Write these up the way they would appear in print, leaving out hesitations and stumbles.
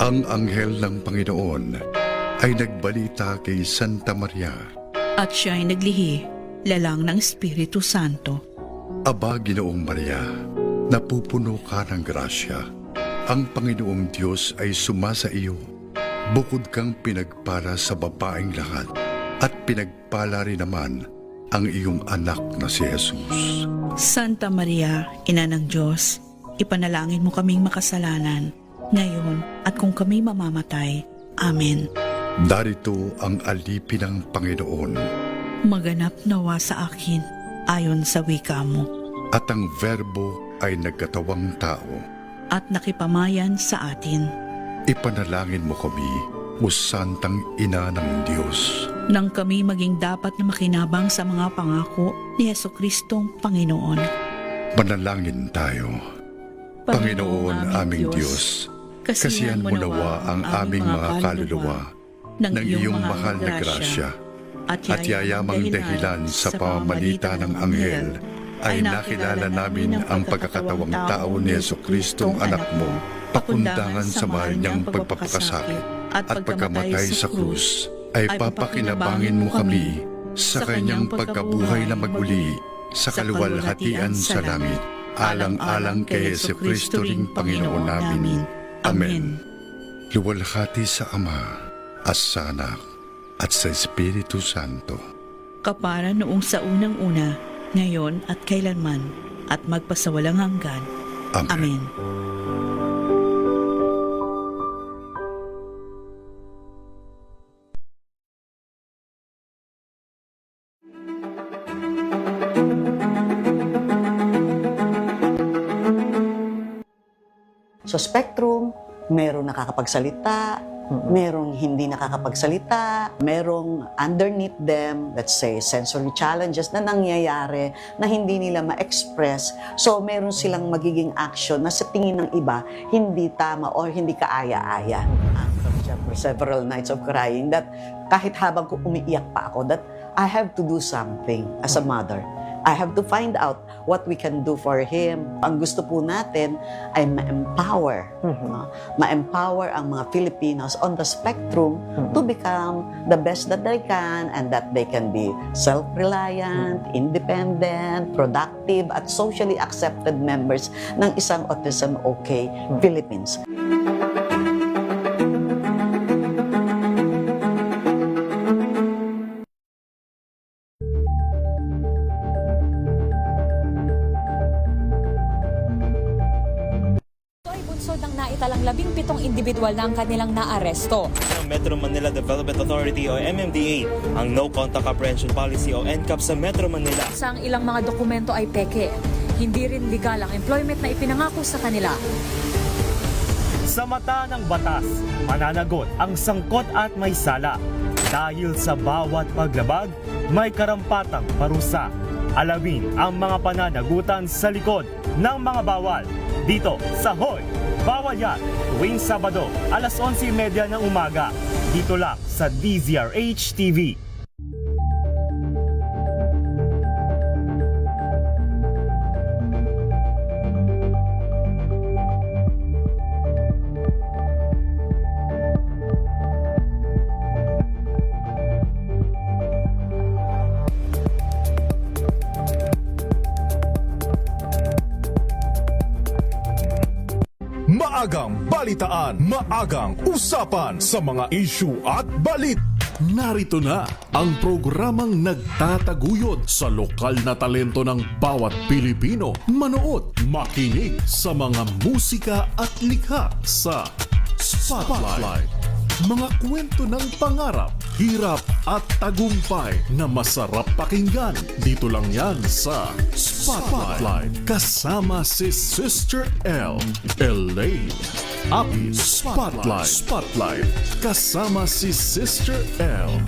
Ang anghel ng Panginoon ay nagbalita kay Santa Maria. At siya ay naglihi, lalang ng Espiritu Santo. Aba, Ginoong Maria, napupuno ka ng grasya. Ang Panginoong Diyos ay sumasa iyo. Bukod kang pinagpala sa babaeng lahat, at pinagpala rin naman ang iyong anak na si Jesus. Santa Maria, Ina ng Diyos, ipanalangin mo kaming makasalanan, ngayon at kung kami mamamatay. Amen. Darito ang alipin ng Panginoon, Maganap nawa sa akin, ayon sa wika mo, at ang Verbo ay nagkatawang tao. at nakipamayan sa atin. Ipanalangin mo kami, o Santang Ina ng Diyos. Nang kami maging dapat na makinabang sa mga pangako ni Jesucristong Panginoon. Manalangin tayo. Panginoon aming Diyos, kasihan mo nawa ang aming mga kaluluwa ng iyong mahal na grasya, at yayamang dahilan sa pamamagitan ng anghel ay nakilala namin ang pagkakatawang tao ni Jesucristong anak mo, pakundangan sa mahal niyang pagpapakasakit at pagkamatay sa krus, ay papakinabangin mo kami sa kanyang pagkabuhay na maguli sa kaluwalhatian sa langit, alang-alang kay Jesucristo ring Panginoon namin. Amen. Luwalhati sa Ama, at sa Anak, at sa Espiritu Santo. Kapara noong sa unang-una, ngayon at kailanman, at magpasawalang hanggan. Amen. Amen. Sa spectrum, merong nakakapagsalita, merong hindi nakakapagsalita, merong underneath them, let's say, sensory challenges na nangyayari na hindi nila ma-express. So, meron silang magiging action na sa tingin ng iba, hindi tama or hindi kaaya-aya. For several nights of crying, that kahit habang umiiyak pa ako, that I have to do something as a mother. I have to find out what we can do for him. Ang gusto po natin ay ma-empower. No? Ma-empower ang mga Filipinos on the spectrum to become the best that they can, and that they can be self-reliant, independent, productive, at socially accepted members ng isang Autism OK Philippines. Ng naitalang 17 individual na ang kanilang naaresto. Ng Metro Manila Development Authority o MMDA ang No Contact Apprehension Policy o NCAP sa Metro Manila. Sa ang ilang mga dokumento ay peke. Hindi rin legal ang employment na ipinangako sa kanila. Sa mata ng batas, mananagot ang sangkot at may sala. Dahil sa bawat paglabag, may karampatang parusa. Alamin ang mga pananagutan sa likod ng mga bawal. Dito sa Hoy! Bawal Yan! Tuwing Sabado, alas 11:30 ng umaga. Dito lang sa DZRH TV. Maagang balitaan, maagang usapan sa mga issue at balit. Narito na ang programang nagtataguyod sa lokal na talento ng bawat Pilipino. Manood, makinig sa mga musika at likha sa Spotlight. Mga kwento ng pangarap, hirap at tagumpay na masarap pakinggan. Dito lang yan sa Spotlight. Kasama si Sister L. Elaine. Happy Spotlight. Kasama si Sister L.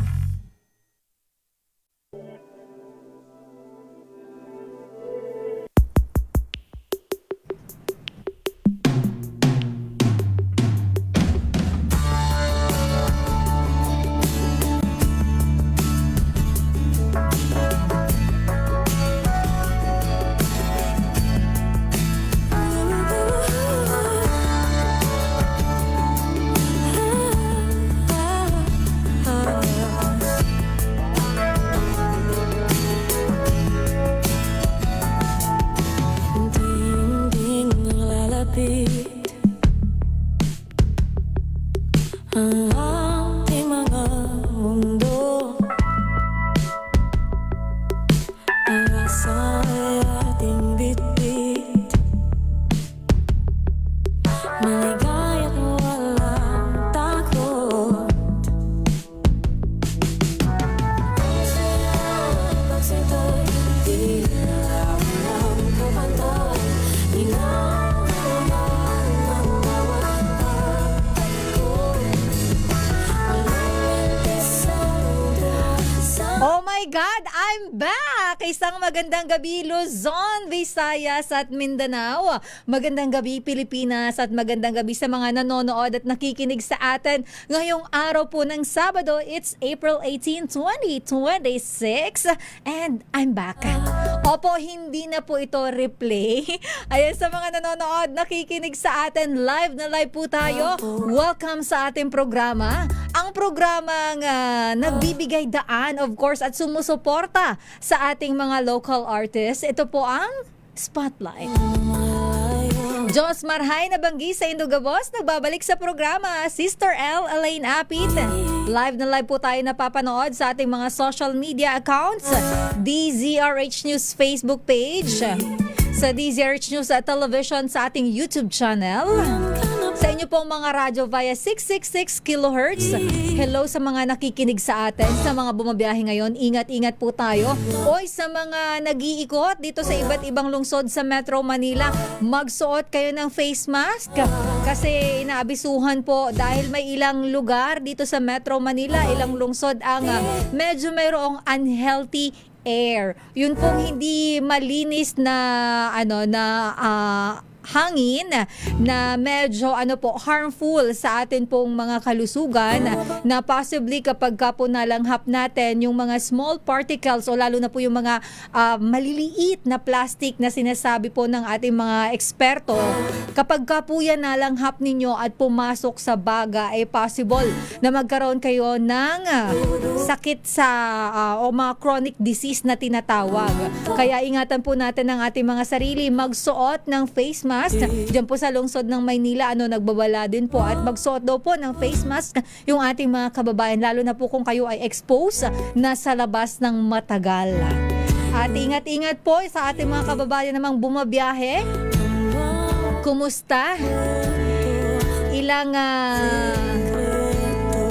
ang ating mga mundo. Pag-asa ay ating bitbit, maligay at walang takot. Pagsinto'y hindi lang ang kapantay, ikaw naman ang bawat pagtakot. Walang sa mundo sa Oh my God, I'm back! Isang magandang gabi Luzon, Visayas at Mindanao. Magandang gabi Pilipinas at magandang gabi sa mga nanonood at nakikinig sa atin. Ngayong araw po ng Sabado, it's April 18, 2026 and I'm back. Opo, hindi na po ito replay. Ayan, sa mga nanonood, nakikinig sa atin, live na live po tayo. Welcome sa ating programa. Ang programang nagbibigay daan, of course, at sumusuporta sa ating mga local artists. Ito po ang Spotlight. Diyos Marhay na Banggi sa Indugabos, nagbabalik sa programa. Sister L. Elaine Apit. Live na live po tayo napapanood sa ating mga social media accounts. DZRH News Facebook page. Sa DZRH News Television sa ating YouTube channel. Sa inyo pong mga radyo via 666 kHz. Hello sa mga nakikinig sa atin, sa mga bumabiyahe ngayon. Ingat-ingat po tayo. Oy, sa mga nag-iikot dito sa iba't ibang lungsod sa Metro Manila, magsuot kayo ng face mask. Kasi inaabisuhan po dahil may ilang lugar dito sa Metro Manila, ilang lungsod ang medyo mayroong unhealthy air. Yun pong hindi malinis na hangin na medyo harmful sa atin pong mga kalusugan na possibly kapag ka po nalanghap natin yung mga small particles o lalo na po yung mga maliliit na plastic na sinasabi po ng ating mga eksperto, kapag ka po yan nalanghap ninyo at pumasok sa baga, ay possible na magkaroon kayo ng sakit sa o mga chronic disease na tinatawag. Kaya ingatan po natin ang ating mga sarili, magsuot ng face mask. Diyan po sa lungsod ng Maynila, nagbabala din po at magsuot daw po ng face mask yung ating mga kababayan, lalo na po kung kayo ay exposed na sa labas ng matagal. At ingat-ingat po sa ating mga kababayan namang bumabiyahe. Kumusta? Ilang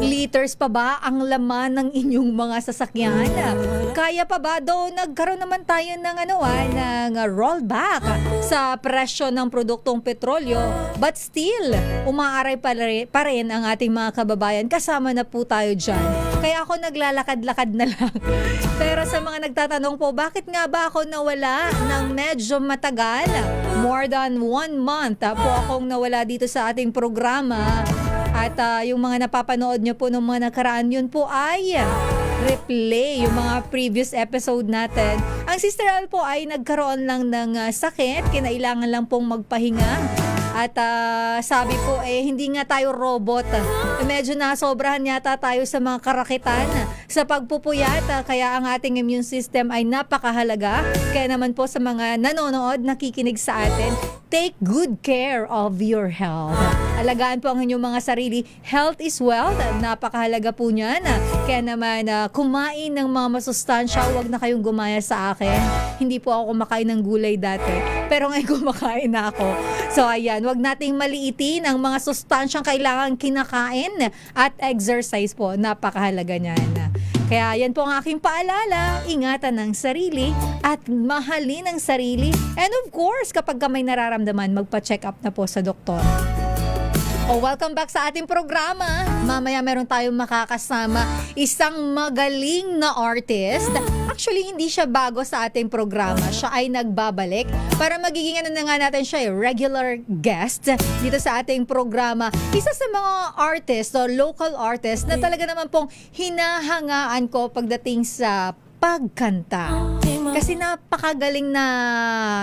liters pa ba ang laman ng inyong mga sasakyan? Kaya pa ba? Though nagkaroon naman tayo ng ng rollback sa presyo ng produktong petrolyo, but still umaaray pa rin ang ating mga kababayan. Kasama na po tayo dyan. Kaya ako naglalakad-lakad na lang. Pero sa mga nagtatanong po, bakit nga ba ako nawala ng medyo matagal? More than 1 month po akong nawala dito sa ating programa. At yung mga napapanood nyo po ng mga nakaraan, yun po ay replay, yung mga previous episode natin. Ang Sister Al po ay nagkaroon lang ng sakit, kinailangan lang pong magpahinga. At sabi po, hindi nga tayo robot. Medyo nasobrahan yata tayo sa mga karakitan sa pagpupuyat. Kaya ang ating immune system ay napakahalaga. Kaya naman po sa mga nanonood, nakikinig sa atin, take good care of your health. Alagaan po ang inyong mga sarili. Health is wealth. Napakahalaga po niyan. Kaya naman, kumain ng mga masustansya. Huwag na kayong gumaya sa akin. Hindi po ako kumakain ng gulay dati. Pero ngayon kumakain na ako. So ayan, huwag nating maliitin ang mga sustansyang kailangan kinakain at exercise po. Napakahalaga niyan. Kaya yan po ang aking paalala, ingatan ng sarili at mahalin ang sarili. And of course, kapag ka may nararamdaman, magpa-check up na po sa doktor. Welcome back sa ating programa. Mamaya meron tayong makakasama, isang magaling na artist. Actually, hindi siya bago sa ating programa. Siya ay nagbabalik para magiging na nga natin siya, regular guest dito sa ating programa. Isa sa mga artist o local artist na talaga naman pong hinahangaan ko pagdating sa pagkanta. Kasi napakagaling na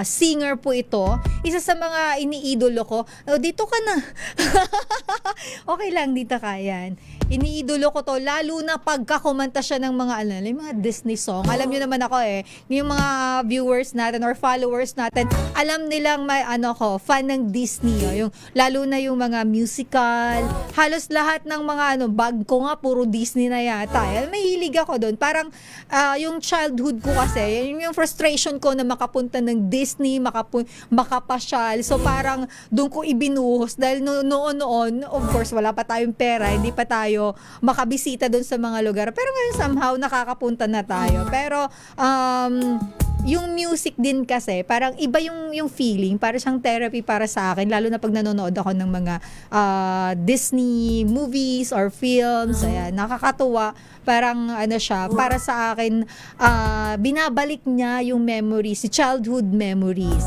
singer po ito. Isa sa mga iniidolo ko. Dito ka na. Okay lang, dito kayan. Iniidolo ko to, lalo na pagka kumanta siya ng mga, yung mga Disney song. Alam niyo naman ako yung mga viewers natin or followers natin, alam nilang may fan ng Disney. Yung, lalo na yung mga musical, halos lahat ng mga bag ko nga, puro Disney na yata. May hilig ako doon. Parang yung childhood ko kasi, yung frustration ko na makapunta ng Disney, makapasyal. So parang doon ko ibinuhos dahil noon, of course, wala pa tayong pera, hindi pa tayo makabisita doon sa mga lugar. Pero ngayon somehow nakakapunta na tayo. Pero yung music din kasi, parang iba yung feeling, para siyang therapy para sa akin, lalo na pag nanonood ako ng mga Disney movies or films. Ayan, nakakatuwa. Parang siya, para sa akin, binabalik niya yung memories, childhood memories.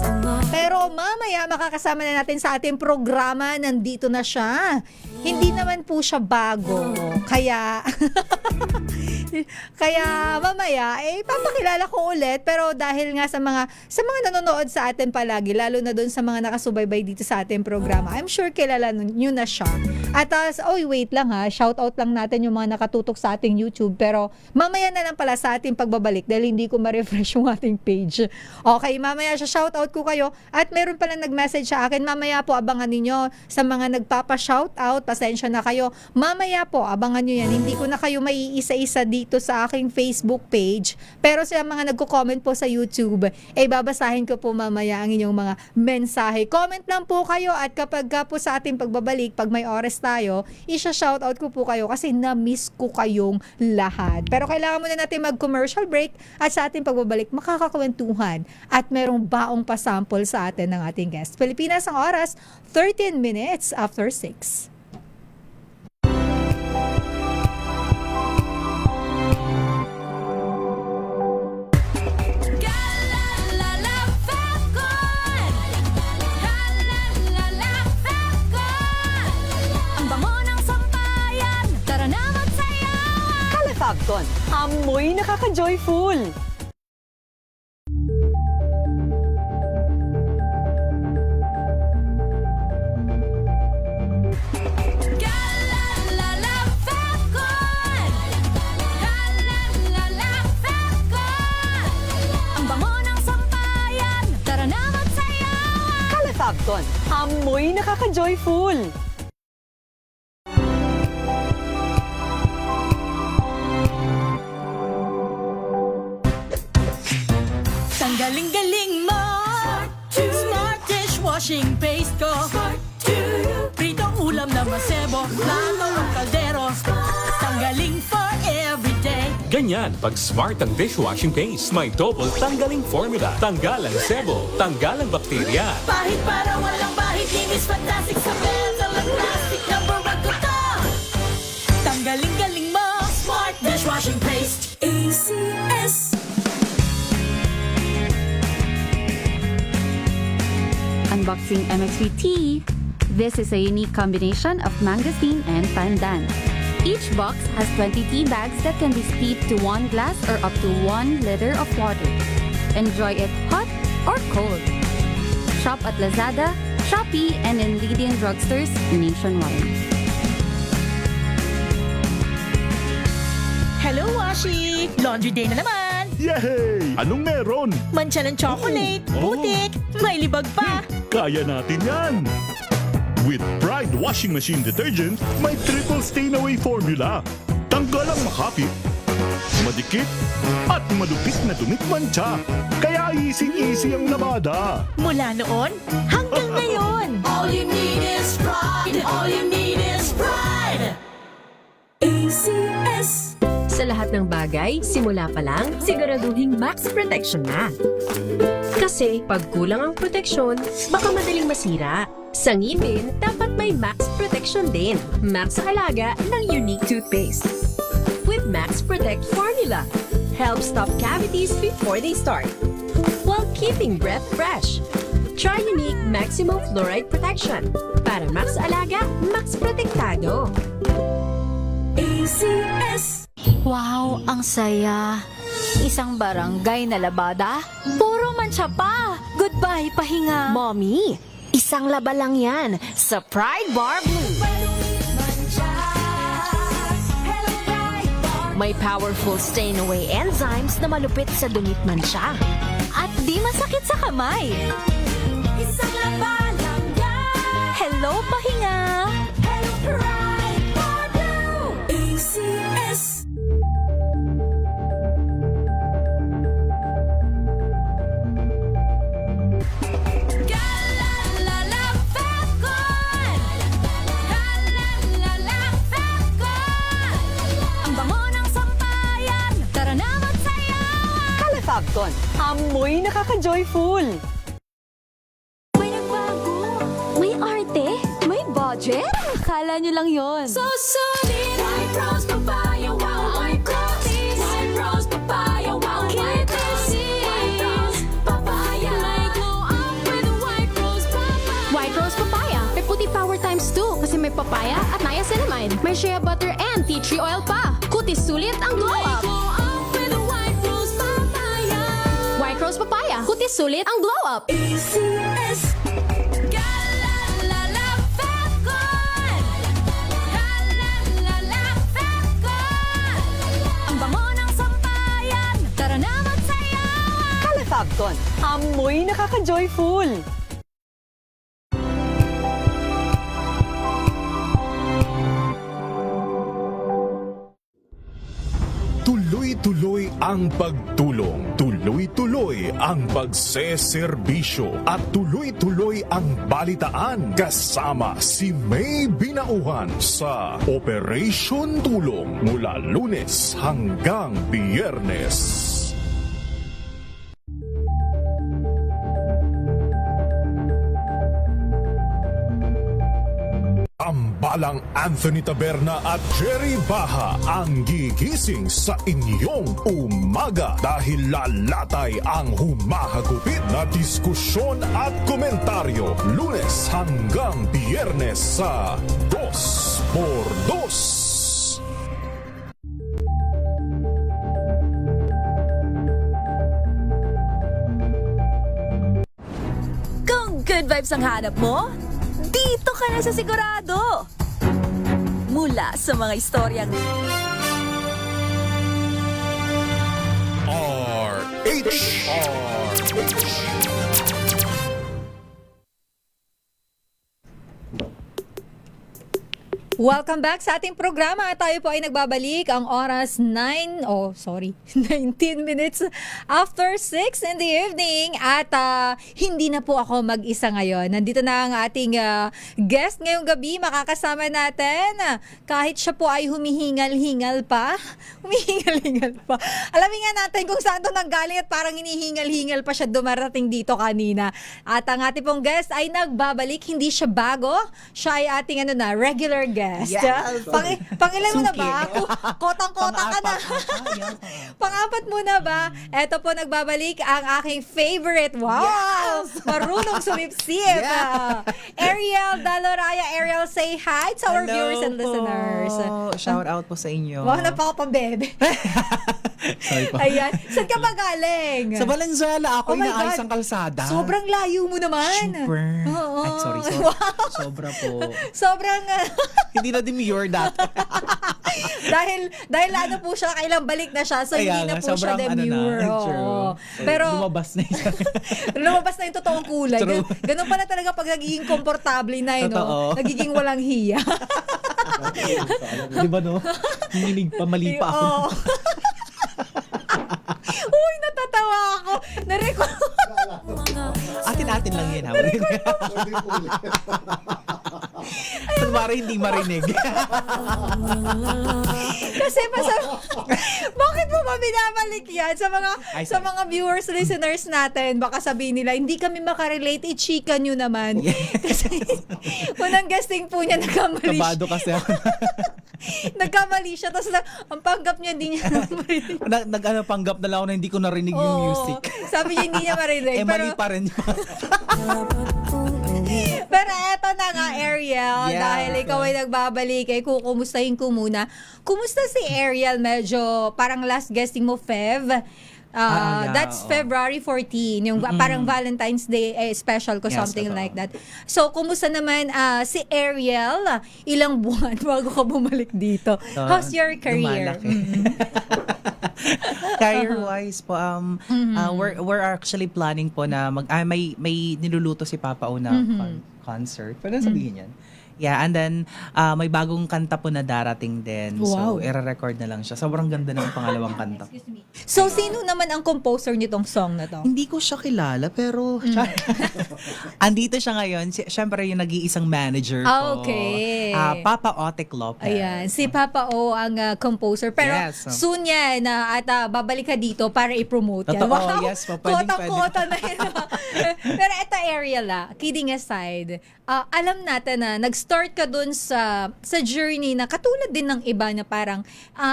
Pero mamaya makakasama na natin sa ating programa, nandito na siya. Hindi naman po siya bago. Kaya mamaya papakilala ko ulit, pero dahil nga sa mga nanonood sa atin palagi, lalo na doon sa mga nakasubaybay dito sa ating programa, I'm sure kilala nyo na siya. At wait lang shout out lang natin yung mga nakatutok sa ating YouTube, pero mamaya na lang pala sa ating pagbabalik dahil hindi ko ma-refresh yung ating page. Okay, mamaya siya shout out ko kayo, at meron palang nag-message sa akin, mamaya po abangan ninyo sa mga nagpapa-shout out, pasensya na kayo. Mamaya po abangan nyo yan, hindi ko na kayo maiisa-isa dito sa aking Facebook page, pero sa mga nagko-comment po sa YouTube, babasahin ko po mamaya ang inyong mga mensahe. Comment lang po kayo, at kapag po sa ating pagbabalik, pag may oras tayo, isa-shoutout ko po kayo kasi na-miss ko kayong lahat. Pero kailangan muna natin mag-commercial break, at sa ating pagbabalik, makakakwentuhan at merong baong pasample sa atin ng ating guest. Pilipinas ang oras, 13 minutes after 6. Fabcon, amoy nakaka-joyful! Ang bango ng sampayan, tara na magsayawan. Kala Fabcon, amoy nakaka-joyful! Galing-galing mo, Smart dishwashing paste ko, pritong ulam na masebo, plato ng kaldero, tanggaling for everyday. Ganyan pag Smart ang dishwashing paste. May double tanggaling formula. Tanggal ang sebo, tanggal ang bakterya. Pahit para walang bahid, linis fantastic sa metal at plastic, number 1 ko to. Tanggaling-galing mo, Smart dishwashing paste. ACS. Unboxing MXV Tea. This is a unique combination of mangosteen and pandan. Each box has 20 tea bags that can be steeped to 1 glass or up to 1 liter of water. Enjoy it hot or cold. Shop at Lazada, Shopee, and in leading drugstores nationwide. Hello, Washi! Laundry day na naman! Yay! Anong meron? Mancha ng chocolate, putik, may libag pa. Kaya natin yan! With Pride Washing Machine Detergent, may triple stain-away formula. Tanggal ang makapit, madikit, at malupit na dumit-mancha. Kaya easy-easy ang labada. Mula noon hanggang ngayon. All you need is pride. All you need is pride. ACS. Sa lahat ng bagay, simula pa lang, siguraduhing max protection na. Kasi pag kulang ang proteksyon, baka madaling masira. Sa ngipin, dapat may max protection din. Max Alaga ng Unique Toothpaste. With Max Protect Formula, help stop cavities before they start, while keeping breath fresh. Try Unique Maximum Fluoride Protection. Para Max Alaga, Max Protektado. ACS. Wow, ang saya. Isang barangay na labada, puro mancha pa. Goodbye, pahinga. Mommy, isang laba lang yan sa Pride Bar Blue. May powerful stain-away enzymes na malupit sa dumit mansya. At di masakit sa kamay. Isang laban lang yan. Hello, pahinga! Hello, pride, Padu. ACS. Galalala, Falcon. Galalala, Falcon. Ang bango ng sampayan, tara na magsayawan! Calefabcon, amoy nakaka-joyful. May nagbago, may arte, may budget. Kala nyo lang yon. So solid. White rose papaya, wow, white rose. White rose papaya, wow, white rose. White rose papaya. May glow up with white rose papaya. White Rose Papaya. May puti power times 2 kasi may papaya at niacinamide. May shea butter and tea tree oil pa. Kutis sulit ang glow May up. glow up with white rose papaya. White Rose Papaya. Kutis sulit ang glow up. ACS. Galalala, Falcon. Galalala, Falcon. Ang bango ng sampayan, tara na magsayawan! Calefabcon, amoy nakaka-joyful. Tuloy-tuloy ang pagtulong, tuloy-tuloy ang pagseserbisyo at tuloy-tuloy ang balitaan kasama si May Binauhan sa Operation Tulong mula Lunes hanggang Biyernes. Tambalang Anthony Taberna at Jerry Baha ang gigising sa inyong umaga dahil lalatay ang humahagupit na diskusyon at komentaryo Lunes hanggang Biyernes sa 2x2. Kung good vibes ang hanap mo, dito ka na sa sigurado. Mula sa mga istoryang Welcome back sa ating programa. Tayo po ay nagbabalik ang oras 19 minutes after 6 in the evening. At hindi na po ako mag-isa ngayon. Nandito na ang ating guest ngayong gabi. Makakasama natin. Kahit siya po ay humihingal-hingal pa. Alamin nga natin kung saan ito nanggaling at parang hinihingal-hingal pa siya dumarating dito kanina. At ang ating pong guest ay nagbabalik. Hindi siya bago. Siya ay ating regular guest. Yes. Pangilan mo na ba? Kotang-kota ka na. Pang-apat mo na ba? Eto po nagbabalik ang aking favorite. Wow! Yes. Marunong sumipsip. Yeah. Ariel Daloraya. Ariel, say hi to our viewers and listeners. Shout out po sa inyo. Wow, napaka-pambebe. Sorry po. Ayan. Saan ka ba galing? Sa Valenzuela, ako Oh my inaayos God. ang kalsada. Sobrang layo mo naman. Super. Oo. Ay, sorry. Wow. Sobra po. Sobrang... Hindi na demure dati. dahil ano po siya, kailang balik na siya, so Kaya hindi na nga, po siya sobrang demure. ano na, Oo. true. Pero lumabas na yun. lumabas na yung totoong kulay. True. Ganun pala talaga pag nagiging komportable na yun, no? Totoo. Nagiging walang hiya. Di ba no? Hininig pa, mali pa ako. Oo. Uy, natatawa ako. Atin-atin lang yan. Kunwari hindi marinig. Kasi bakit mo ba binabalik yan sa mga viewers, listeners natin? Baka sabihin nila, hindi kami makarelate, i-chika nyo naman. Kasi unang guesting po niya, nagkamali siya. Kabado kasi ako. Nagkamali siya, tapos ang panggap niya, hindi niya marinig. Panggap na lang ako na hindi ko narinig yung Oo. music. Sabi niya, hindi niya marinig. Mali pa rin. Pero eto na nga, Ariel, Yeah. dahil ikaw ay nagbabalik, kukumustahin ko muna. Kumusta si Ariel? Medyo parang last guesting mo, Fev. That's February 14, yung parang Valentine's Day special ko, Yes, something totoo. like that. So, kumusta naman si Ariel? Ilang buwan bago ka bumalik dito? So, How's your career? lumalaki. Career-wise po, we're actually planning po na may niluluto si Papa O na concert. Pwede sabihin yan? Yeah, and then may bagong kanta po na darating din. Wow. So, i-record na lang siya. Sobrang ganda ng pangalawang kanta. So, sino naman ang composer nitong song na to? Hindi ko siya kilala, pero andito siya ngayon. Siyempre, yung nag-iisang manager ko. Okay. Papa Otek Lopez. Ayan, si Papa O ang composer. Pero Yes. soon yan, at babalik ka dito para i-promote yan. Totoo, yes po. Pwedeng- Kota-kota na yun. Pero ito, Ariel, kidding aside, alam natin na nag-start ka dun sa journey na katulad din ng iba na parang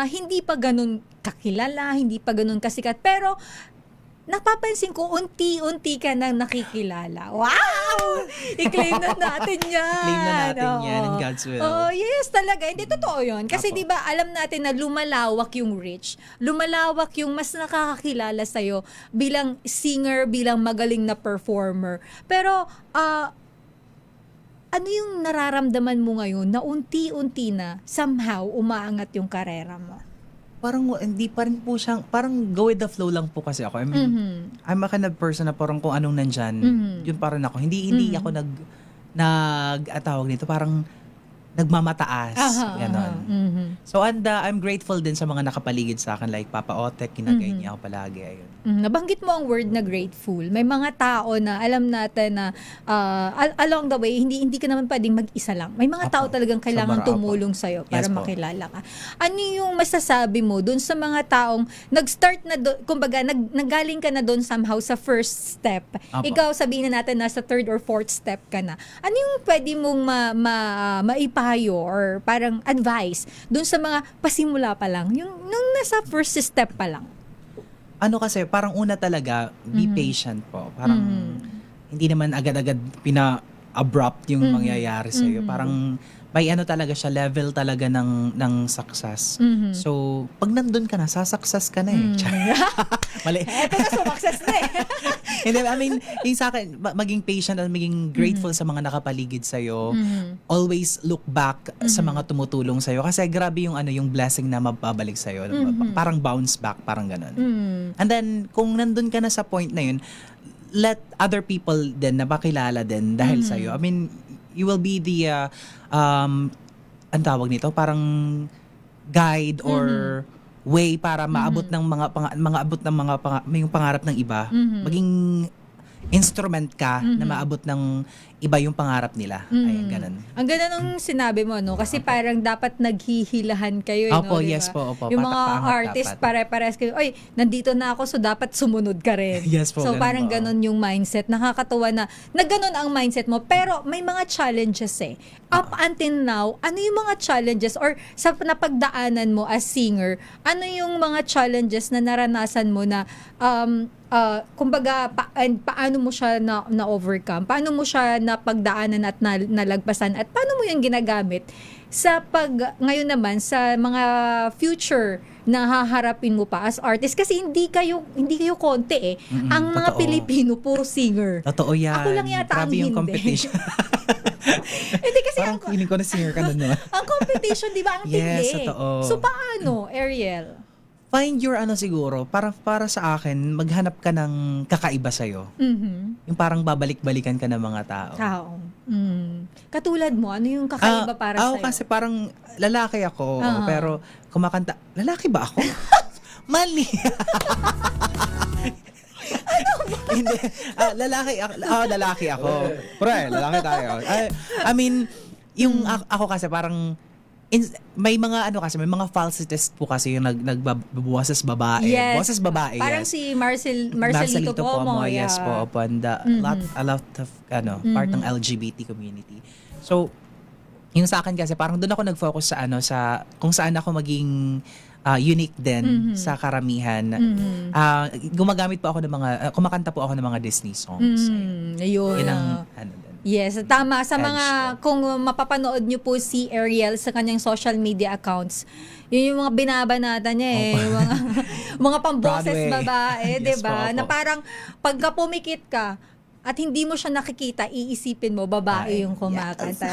hindi pa ganun kakilala, hindi pa ganun kasikat. Pero napapansin ko, unti-unti ka nang nakikilala. Wow! I-claim na natin yan. Claim na natin yan in God's will. Oh, yes, talaga. Hindi, totoo yun. Kasi Apo. di ba alam natin na lumalawak yung reach. Lumalawak yung mas nakakakilala sa'yo bilang singer, bilang magaling na performer. Pero, ano yung nararamdaman mo ngayon na unti-unti na somehow umaangat yung karera mo? Parang hindi pa rin po siyang, parang go with the flow lang po kasi ako. I mean, I'm a kind of person na parang kung anong nandyan, yun pa rin ako. Hindi ako tawag dito, parang nagmamataas. Ganon. So, and I'm grateful din sa mga nakapaligid sa akin, like Papa Otek, kinagay niya ako palagi. Ayun. Nabanggit mo ang word na grateful. May mga tao na alam natin na along the way, hindi ka naman pwedeng mag-isa lang. May mga tao talagang kailangan Sobra, tumulong sa'yo para Yes po. makilala ka. Ano yung masasabi mo dun sa mga taong nag-start na, kumbaga, nanggaling ka na dun somehow sa first step. Apo. Ikaw, sabihin na natin, nasa third or fourth step ka na. Ano yung pwede mong maipayo or parang advice dun sa mga pasimula pa lang, yung nung nasa first step pa lang? Ano kasi, parang una talaga, be patient po. Parang hindi naman agad-agad pina-abrupt yung mangyayari sa'yo. Parang may ano talaga siya, level talaga ng success. So, pag nandun ka na, sasuccess ka na eh. Mali. Eto na, sumakses na eh. Hindi, I mean, yung sa akin, maging patient at maging grateful sa mga nakapaligid sa'yo. Always look back sa mga tumutulong sa'yo. Kasi grabe yung yung blessing na mababalik sa'yo. Parang bounce back, parang ganun. And then, kung nandun ka na sa point na yun, let other people din na makilala din dahil sa'yo. I mean, you will be the ang tawag nito, parang guide or way para maabot ng yung pangarap ng iba. Maging instrument ka na maabot ng iba yung pangarap nila. Ayun, ganun. Ang ganda nung sinabi mo, no? Kasi parang dapat naghihilahan kayo, Opo, no? Diba? yes po, opo. Yung mga Patak-paangat artist, dapat. pare-pares kayo, oy, nandito na ako, so dapat sumunod ka rin. Yes po, So ganun parang po. ganun yung mindset. Nakakatuwa na ganun ang mindset mo. Pero may mga challenges eh. Up until now, ano yung mga challenges or sa napagdaanan mo as singer, ano yung mga challenges na naranasan mo na kumbaga, paano mo siya na-overcome? Paano mo siya napagdaanan at nalagpasan? At paano mo yung ginagamit sa ngayon naman, sa mga future na haharapin mo pa as artist? Kasi hindi kayo konti eh. Ang mga totoo. Pilipino, puro singer. Totoo yan. Ako lang yata ang Grabe yung hindi. competition. Hindi kasi Parang feeling ko na singer ka na nun. ang competition, di ba, ang Yes, tindi. totoo. So, paano, Ariel? Find your siguro, para sa akin, maghanap ka ng kakaiba sa'yo. Yung parang babalik-balikan ka ng mga tao. Katulad mo, ano yung kakaiba para sa'yo? Kasi parang lalaki ako, pero kumakanta, lalaki ba ako? Mali. Hindi. Lalaki ako. Pre, lalaki tayo. I mean, yung ako kasi parang may mga may mga falsities po kasi yung nagbaboses babae. Yes. Boses babae, Parang yes. si Marcelito Como. Yes po, opo. And a lot of part ng LGBT community. So, yung sa akin kasi parang doon ako nag-focus sa kung saan ako maging unique din sa karamihan. Gumagamit po ako ng kumakanta po ako ng mga Disney songs. Ayun. Yun ang Yes, tama. Sa Edge mga, kung mapapanood nyo po si Ariel sa kanyang social media accounts, yun yung mga binabanata niya eh. Yung mga mga pamboses Broadway. babae, Yes 'di ba? po, opo. Na parang pagka pumikit ka at hindi mo siya nakikita, iisipin mo babae yung kumakanta.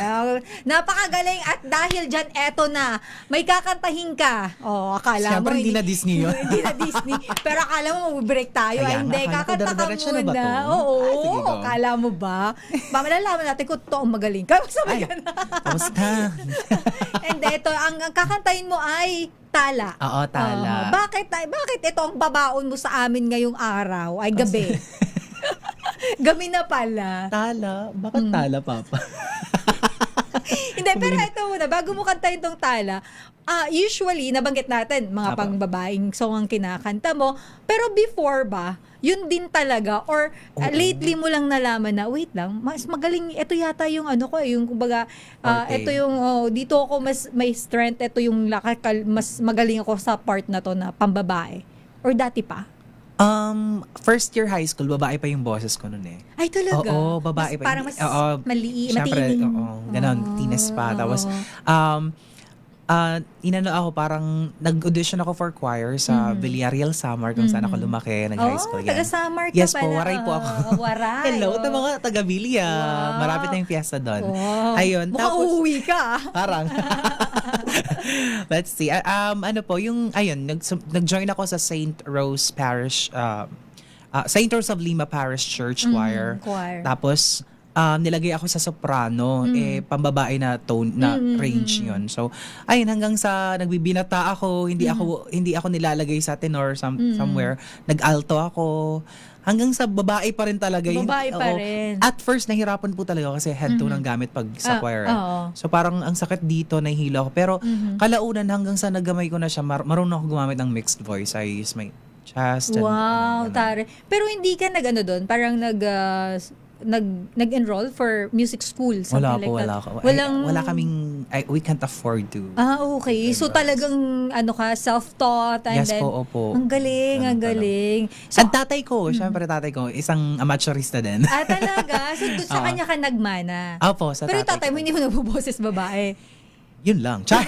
Napakagaling at dahil diyan eto na, may kakantahin ka. Oh, akala Siyempre, mo hindi na Disney yun. hindi na Disney. Pero akala mo break tayo. Ay, Ayan, hindi, akala ko kakanta ka dire-diretso na ba muna. to? Oo, Sige, go. akala mo ba? Malalaman natin kung toong magaling ka. Sabi ka na. Kamusta? And ito, ang kakantahin mo ay tala. Oo, tala. Bakit ito ang babaon mo sa amin ngayong araw? Ay, gabi. Gabi na pala. Tala? Bakit tala, Papa? Hindi, pero ito muna, bago mo kantahin tong tala, usually, nabanggit natin, mga Apo. pangbabaeng song ang kinakanta mo. Pero before ba, yun din talaga? Or lately mo lang nalaman na, wait lang, mas magaling, ito yata yung ano ko, yung kumbaga, Okay. ito yung, dito ako mas may strength, ito yung mas magaling ako sa part na to na pambabae. Or dati pa? First year high school, babae pa yung boses ko noon eh. Ay, talaga? Oo, babae pa. Parang mas Oo, syempre, matiining. oo, ganon, teenage pa. Tapos, inano ako, parang nag-audition ako for choir sa Villarreal Samar kung saan ako lumaki, nag-high school. taga Samar ka Yes pala. po, Waray po ako. Waray. Hello, ito mga taga Villa. Wow. Marapit na yung fiesta doon. Wow. Ayun. Mukhang uuwi ka. Parang. Let's see. Ano po, nag-join ako sa St. Rose Parish, St. Rose of Lima Parish Church Choir. choir. Tapos, nilagay ako sa soprano, pambabae na tone, na range yun. So, ayun, hanggang sa nagbibinata ako, hindi ako nilalagay sa tenor somewhere. Nag-alto ako. Hanggang sa babae pa rin talaga yun. Babae pa Oo. rin. At first, nahirapan po talaga kasi head tone ang gamit pag sa choir. oo. So parang ang sakit dito, nahihilo ako. Pero kalaunan hanggang sa nagamay ko na siya, marunong ako gumamit ng mixed voice. I use my chest. And, Wow, tare. Pero hindi ka nag-ano doon? Parang nag-enroll for music school? Wala something po, like wala that? ko. Wala kaming, we can't afford to. Okay. So talagang self-taught and Yes then po, opo. ang galing, ang Ganun galing. So, Ang tatay ko, syempre tatay ko, isang amateurista din. talaga? So sa Oo. kanya ka nagmana? Opo, sa Pero yung tatay tatay mo hindi mo nabuboses babae. Yun lang. Char!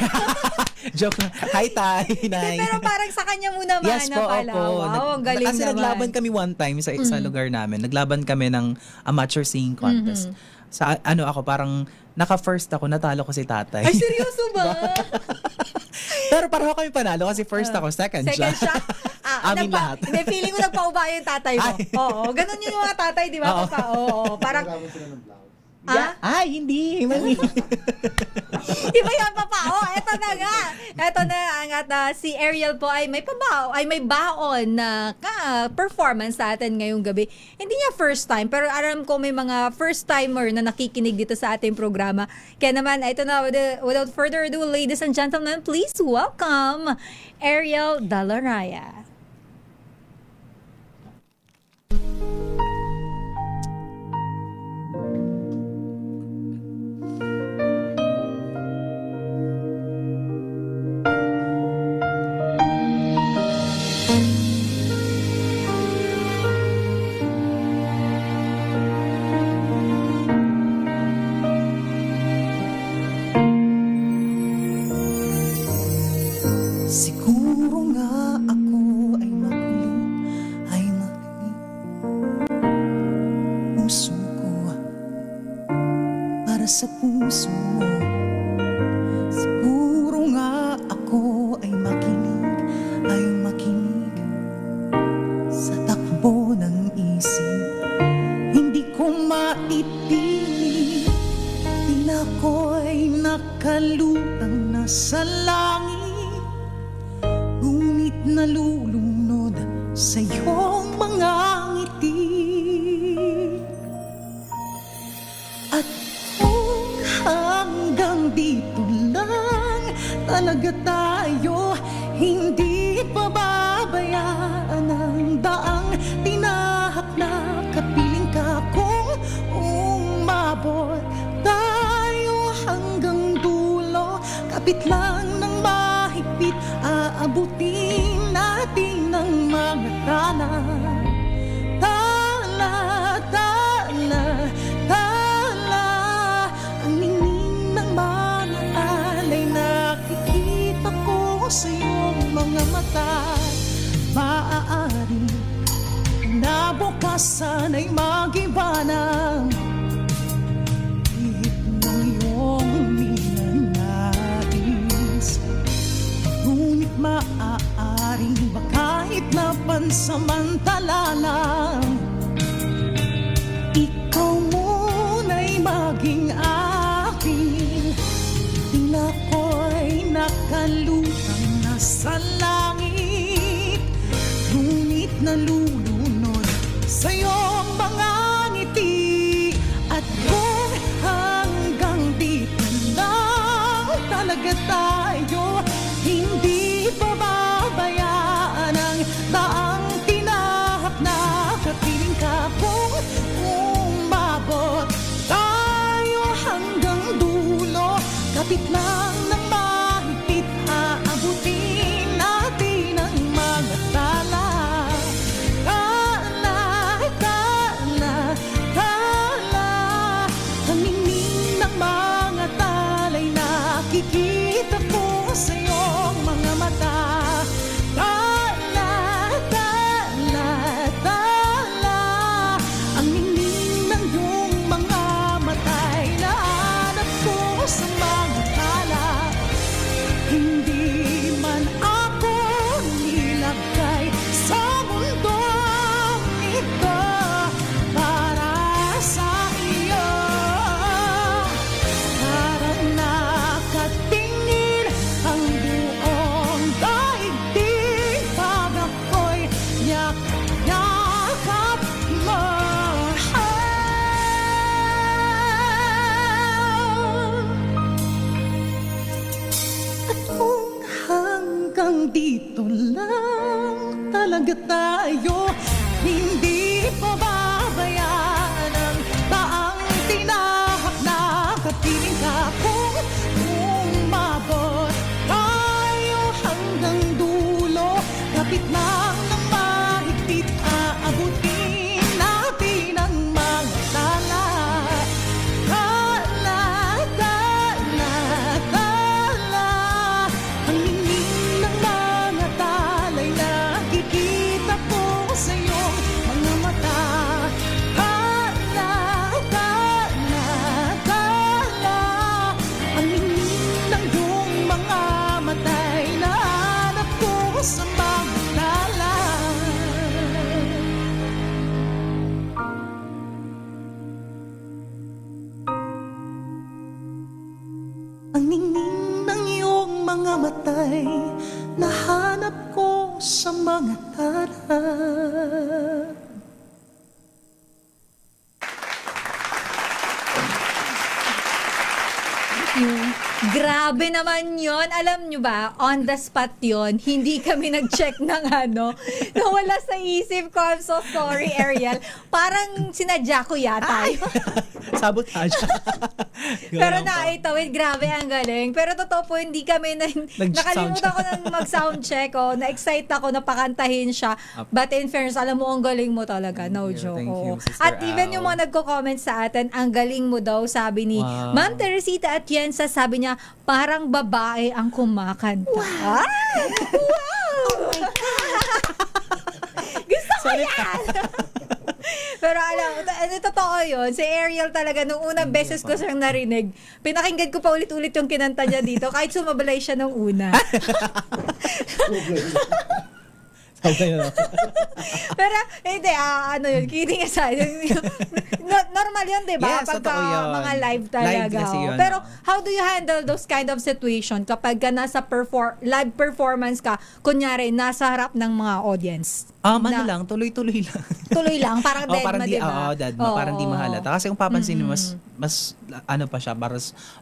Joke lang. Hi, tay. Nay. Pero parang sa kanya muna mana Yes po, pala. opo. Wow, ang galing Kasi naman. naglaban kami one time sa lugar namin. Naglaban kami ng amateur singing contest. Sa ako, parang naka-first ako, natalo ko si tatay. Ay, seryoso ba? Pero pareho kami panalo kasi first ako, second siya. Second shot? Amin lahat. Hindi, feeling ko nagpauba yung tatay mo. Oo, ganun yung mga tatay, di ba? Oo. Oo, parang... Ay, hindi. Mali. Iba yan, papa. Eto na nga. Eto na ang si Ariel po ay may baon na performance sa atin ngayong gabi. Hindi niya first time, pero alam ko may mga first timer na nakikinig dito sa ating programa. Kaya naman, ito na, without further ado, ladies and gentlemen, please welcome Ariel Dalaraya. Siguro nga ako ay makulit, ay makinig. Puso ko para sa puso mo. Siguro nga ako ay makinig, ay makinig sa takbo ng isip. Hindi ko maipili, tila ko'y nakalutang na sa langit. Ngunit nalulunod sa iyong mga ngiti. At kung hanggang dito lang talaga tayo, hindi pababayaan ang daang tinahak na kapiling ka. Kung umabot tayo hanggang dulo, kapit lang ng mahigpit, aabutin natin ang mga tala. Tala, tala, tala. Ang ningning ng mga alay nakikita ko sa iyong mga mata. sana'y magiba ng ihip ng iyong ninanais. Ngunit maaaring ba kahit na pansamantala lang, ikaw muna'y maging akin. Tila ko'y nakalutang na sa langit, ngunit nalulunod sa iyong mga ngiti. At kung hanggang dito lang talaga tayo, hindi pababayaan ang daang tinahak na kapiling ka. Kung umabot tayo hanggang dulo, kapit lang ng mahigpit, aabutin natin ang mga tala. Ang ningning ng mga talay nakikita ko sa iyong mga mata. Ang ningning ng iyong mga mata'y nahanap ko sa mga tala. Hindi man ako nilagay sa mundong ito para sa iyo. Parang nakatingin ang buong daigdig pag ako'y yakap mo. At kung hanggang dito lang talaga tayo, hindi pababayaan ang daang tinahak na kapiling ka. Kung umabot tayo hanggang dulo, kapit lang ng mahigpit, aabutin natin ang mga tala. Ang ningning ng mga talay nakikita ko sa iyong mga mata. Ang ningning ng iyong mga mata'y nahanap ko sa mga tala. Ang ningning ng iyong mga mata'y nahanap ko sa mga tala. Grabe naman yon. Alam nyo ba, on the spot yon. Hindi kami nag-check ng nawala sa isip ko. I'm so sorry, Ariel. Parang sinadya ko yata yun. Sabotage. Pero naitawid, grabe ang galing. Pero totoo po, hindi kami nakalimutan ko ng mag-sound check. Na-excite ako, napakantahin siya. But in fairness, alam mo, ang galing mo talaga. No joke. Thank you, Sister At even yung mga nagko-comment sa atin, ang galing mo daw, sabi ni Wow. Ma'am Teresita Atienza, sabi niya, parang babae ang kumakanta. Wow! Wow! Gusto ko yan! Pero alam, totoo yun. Si Ariel talaga, nung unang beses ko siyang narinig, pinakinggan ko pa ulit-ulit yung kinanta niya dito, kahit sumabalay siya nung una. Pero, hindi, yun, kidding aside. Normal yun, di ba? Yes, Pagka totoo yun. mga live talaga. Live kasi yun. Pero, how do you handle those kind of situation kapag ka nasa live performance ka, kunyari, nasa harap ng mga audience? Ano lang, tuloy-tuloy lang. Tuloy lang, parang dead parang ma, di ba? Parang di mahalata. Kasi kung papansinin mo, mas ano pa siya,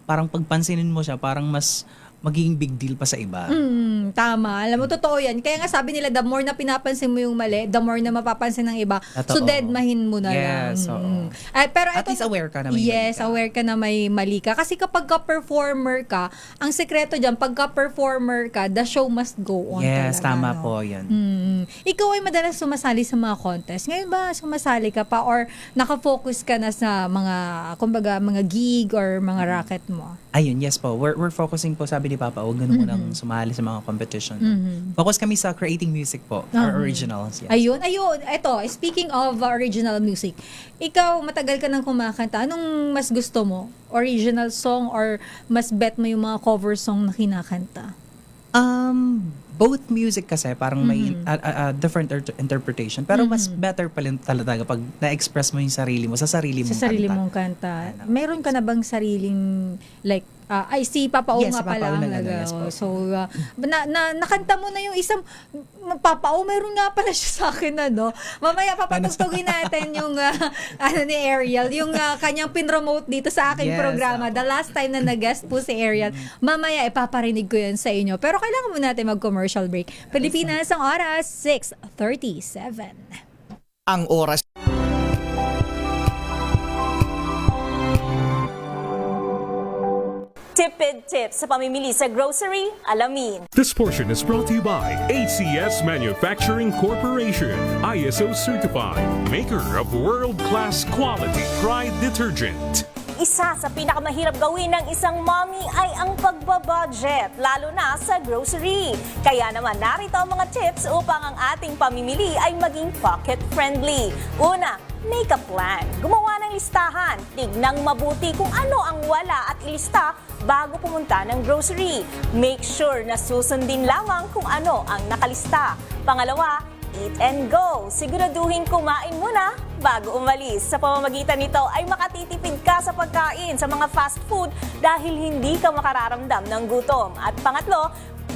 parang pagpansinin mo siya, parang mas magiging big deal pa sa iba. Tama. Alam mo, totoo yan. Kaya nga sabi nila, the more na pinapansin mo yung mali, the more na mapapansin ng iba. Totoo. So, deadmahin mo na lang. Yes, oo. Pero At least aware ka na may mali yes, ka. aware ka na may mali ka. Kasi kapag ka-performer ka, ang sekreto dyan, pagka-performer ka, the show must go on Yes, talaga. tama no? po yan. Ikaw ay madalas sumasali sa mga contest. Ngayon ba sumasali ka pa or nakafocus ka na sa mga, kumbaga, mga gig or mga racket mo? Ayun, yes po. We're focusing po, sabi sabi ni Papa, huwag ganun munang sumali sa mga competition. Focus kami sa creating music po, our originals. Yes. Ayun. Eto, speaking of original music, ikaw, matagal ka nang kumakanta. Anong mas gusto mo? Original song or mas bet mo yung mga cover song na kinakanta? Both music kasi parang may different interpretation. Pero mas better pa rin talaga pag na-express mo yung sarili mo sa sarili mong Sa sarili kanta. mong kanta. Meron ka na bang sariling, like, si Papa O Yes, nga si Papa pala. O na yes po. So, nakanta mo na yung isang, Papa O, meron nga pala siya sa akin, ano. Mamaya papatugtugin natin yung, ni Ariel, yung kanyang pinromote dito sa aking Yes, programa. The last time na nag-guest po si Ariel. Mamaya, ipaparinig ko yan sa inyo. Pero kailangan muna natin mag-commercial break. Pilipinas, ang oras, 6:37. Ang oras. Tipid tips sa pamimili sa grocery, alamin. This portion is brought to you by ACS Manufacturing Corporation, ISO certified, maker of world-class quality Pride detergent. Isa sa pinakamahirap gawin ng isang mommy ay ang pagbabudget, lalo na sa grocery. Kaya naman narito ang mga tips upang ang ating pamimili ay maging pocket-friendly. Una, make a plan. Gumawa ng listahan. Tignang mabuti kung ano ang wala at ilista bago pumunta ng grocery. Make sure na susundin lamang kung ano ang nakalista. Pangalawa, eat and go. Siguraduhin kumain muna bago umalis. Sa pamamagitan nito ay makatitipid ka sa pagkain sa mga fast food dahil hindi ka makararamdam ng gutom. At pangatlo,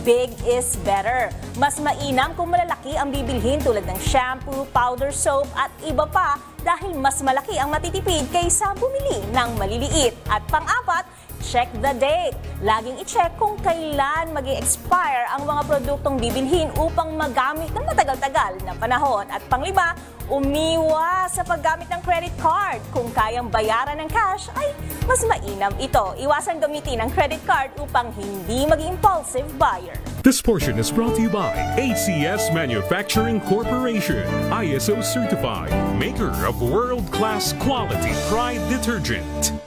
big is better. Mas mainam kung malalaki ang bibilhin tulad ng shampoo, powder soap at iba pa dahil mas malaki ang matitipid kaysa bumili ng maliliit. At pang-apat, check the date. Laging i-check kung kailan mag-expire ang mga produktong bibilhin upang magamit ng matagal-tagal na panahon. At panglima, umiwas sa paggamit ng credit card. Kung kayang bayaran ng cash, ay mas mainam ito. Iwasan gamitin ang credit card upang hindi maging impulsive buyer. This portion is brought to you by ACS Manufacturing Corporation, ISO certified, maker of world-class quality Pride detergent.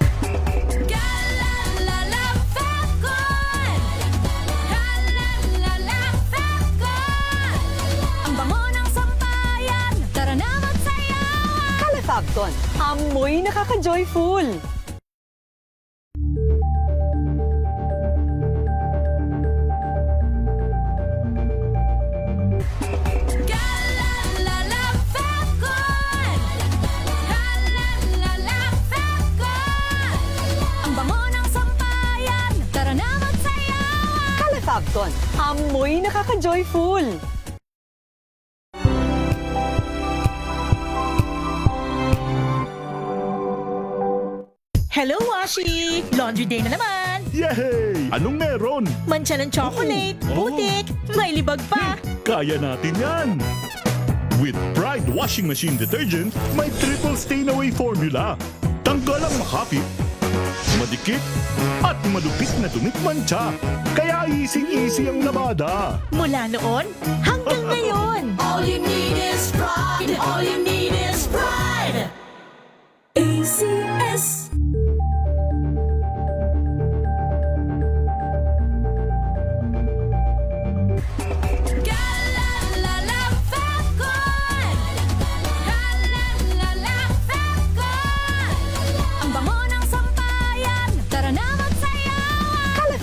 Calefabcon, amoy nakaka-joyful. Calefabcon, amoy nakaka-joyful. Hello, Washi! Laundry day na naman! Yay! Anong meron? Mancha ng chocolate, putik, may libag pa! Kaya natin yan! With Pride Washing Machine Detergent, may triple stain-away formula. Tanggal ang makapit, madikit, at malupit na dumit mancha. Kaya easy-easy ang labada. Mula noon hanggang ngayon! All you need is pride. All you need is pride. ACS.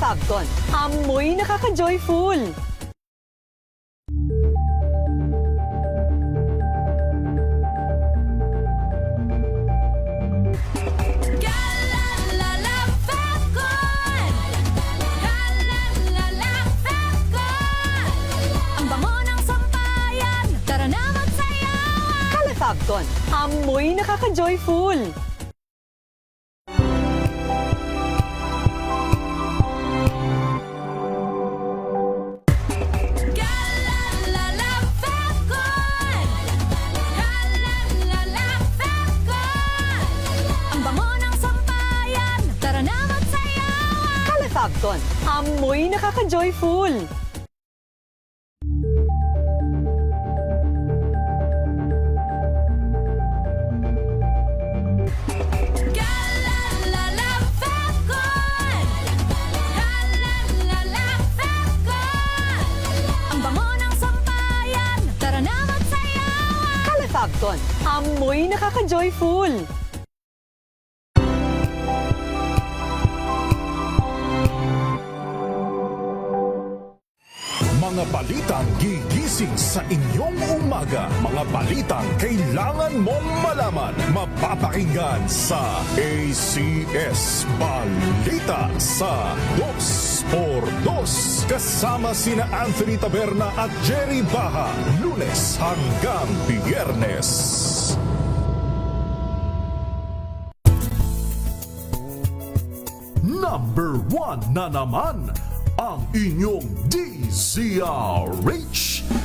Calefabcon, amoy nakaka-joyful. Calefabcon, amoy nakaka-joyful. Calefabcon, amoy nakaka-joyful. Fabcon, amoy nakaka-joyful. Mga balitang gigising sa inyong umaga. Mga balitang kailangan mong malaman. Mapapakinggan sa ACS Balita sa 2x2. Kasama sina Anthony Taberna at Jerry Baha. Lunes hanggang Biyernes. Number 1 na naman ang inyong DZRH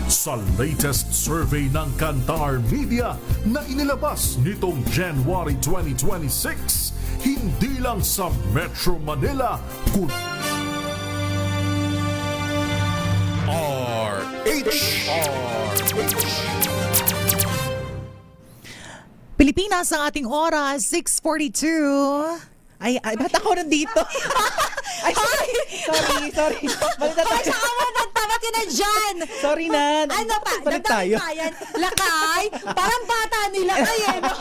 sa latest survey ng Kantar Media na inilabas nitong January 2026. Hindi lang sa Metro Manila, Pilipinas ang ating oras, 6:42. Ay, ba't ako nandito? Ay, sorry. Balik na tayo. Nagtamat ka na dyan! Sorry na. Ano pa? Balik tayo. Lakay? Parang bata nila kayo, no?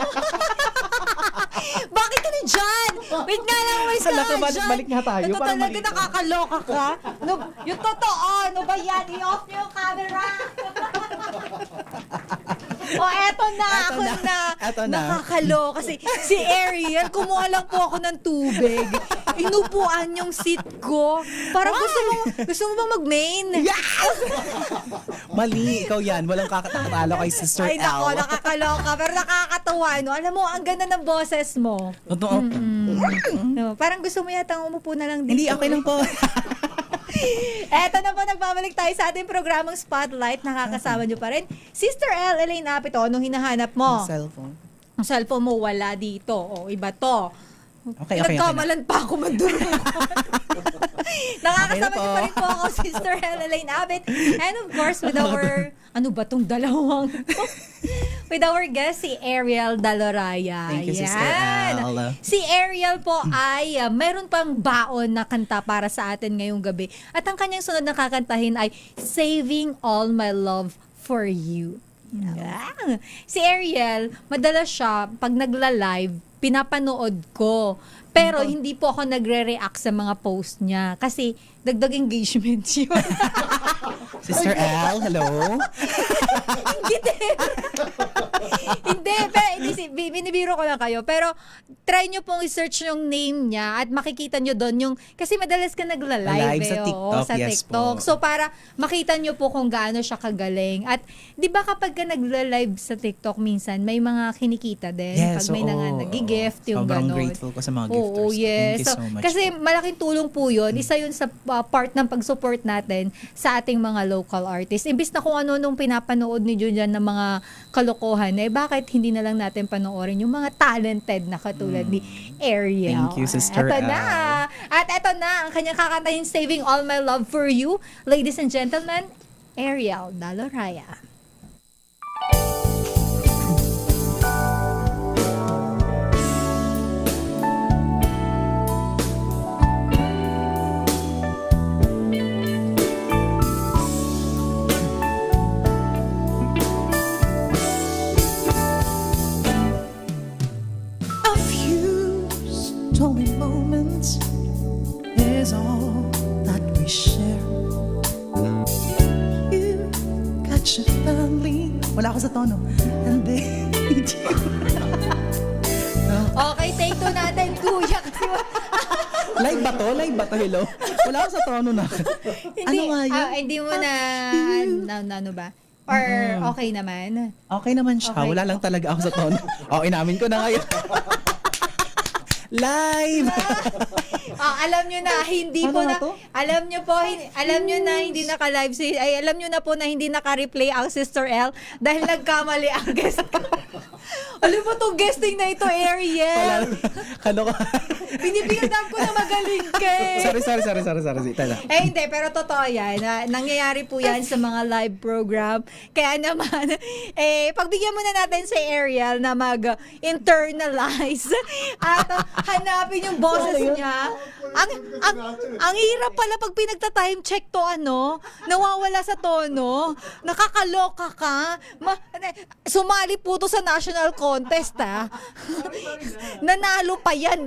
Bakit ka na dyan? Wait nga lang, wait Hala ka, ka dyan. balik nga tayo. Ito Parang talaga malito. nakakaloka ka. No, yung totoo, ano ba yan? I-off niyo yung camera. Eto na. Nakakaloka. Kasi si Ariel, kumuha lang po ako ng tubig. Inupuan yung seat ko. Parang gusto mo ba mag-main? Yes! Mali, ikaw yan. Walang kakatalo kay Sister Ay, nako, Al. nakakaloka. Pero nakakatawa, no? Alam mo, ang ganda ng boses mo. Totoo. No, parang gusto mo yata umupo na lang dito. Hindi, okay lang po. Eto na po, nagbabalik tayo sa ating programang Spotlight. Nakakasama nyo pa rin. Sister L, Elaine Apito, anong hinahanap mo? Cellphone. Ang cellphone mo, wala dito. O, iba to. Okay. Nagkamalan pa ako mandun. Nakakasama Okay na niyo pa rin po ako, Sister L, Elaine Abit. And of course, with our, ano ba tong dalawang with our guest, si Ariel Daloraya. Thank you, Sister Yan. Al. Si Ariel po ay meron pang baon na kanta para sa atin ngayong gabi. At ang kanyang sunod na kakantahin ay Saving All My Love for You. Yeah. Si Ariel, madalas siya, pag nagla-live, pinapanood ko. Pero hindi po ako nagre-react sa mga post niya. Kasi dagdag engagement yun. Sister Al, hello? Hindi, pero binibiro ko lang kayo. Pero try nyo pong i-search yung name niya at makikita nyo doon yung, kasi madalas ka nagla-live Live sa TikTok, sa yes TikTok. po. So para makita nyo po kung gaano siya kagaling. At di ba kapag ka nagla-live sa TikTok minsan, may mga kinikita din. Yes, pag may nag-gift, yung sobrang gano'n. grateful ko sa mga gifters. Oo, yes. Thank you so much Kasi po. malaking tulong po yun. Isa yun sa part ng pag-support natin sa ating mga local artists. Imbis na kung ano nung pinapanood ni Julian ng mga kalokohan, bakit hindi na lang natin panoorin yung mga talented na katulad ni Ariel. Thank you, Sister Ito na. Al. At ito na, ang kanyang kakantahin, Saving All My Love for You. Ladies and gentlemen, Ariel Daloraya. A few stolen moments is all that we share. You got your family. Wala ako sa tono. And they need you. Okay, take two natin, kuya. Kasi Live ba to? Hello? Wala ako sa tono na. hindi, Ano nga yun? hindi mo na, ano ba? Or okay naman? Okay naman siya. Okay. Wala lang talaga ako sa tono. Inamin ko na ngayon. Live! Alam nyo na, hindi Ano po nga na, to? alam nyo na hindi naka-live alam nyo na po na hindi naka-replay ang Sister L dahil nagkamali ang guest. Alam mo tong guesting na ito, Ariel. Kalo ka. Binibigyan ko na magaling ka eh. Sorry. Tala. Hindi, pero totoo yan. Nangyayari po yan sa mga live program. Kaya naman, pagbigyan muna natin si Ariel na mag-internalize at hanapin yung boses niya ang hirap pala pag pinagta-time check to, nawawala sa tono. Nakakaloka ka. Sumali po to sa national contest, Nanalo pa yan,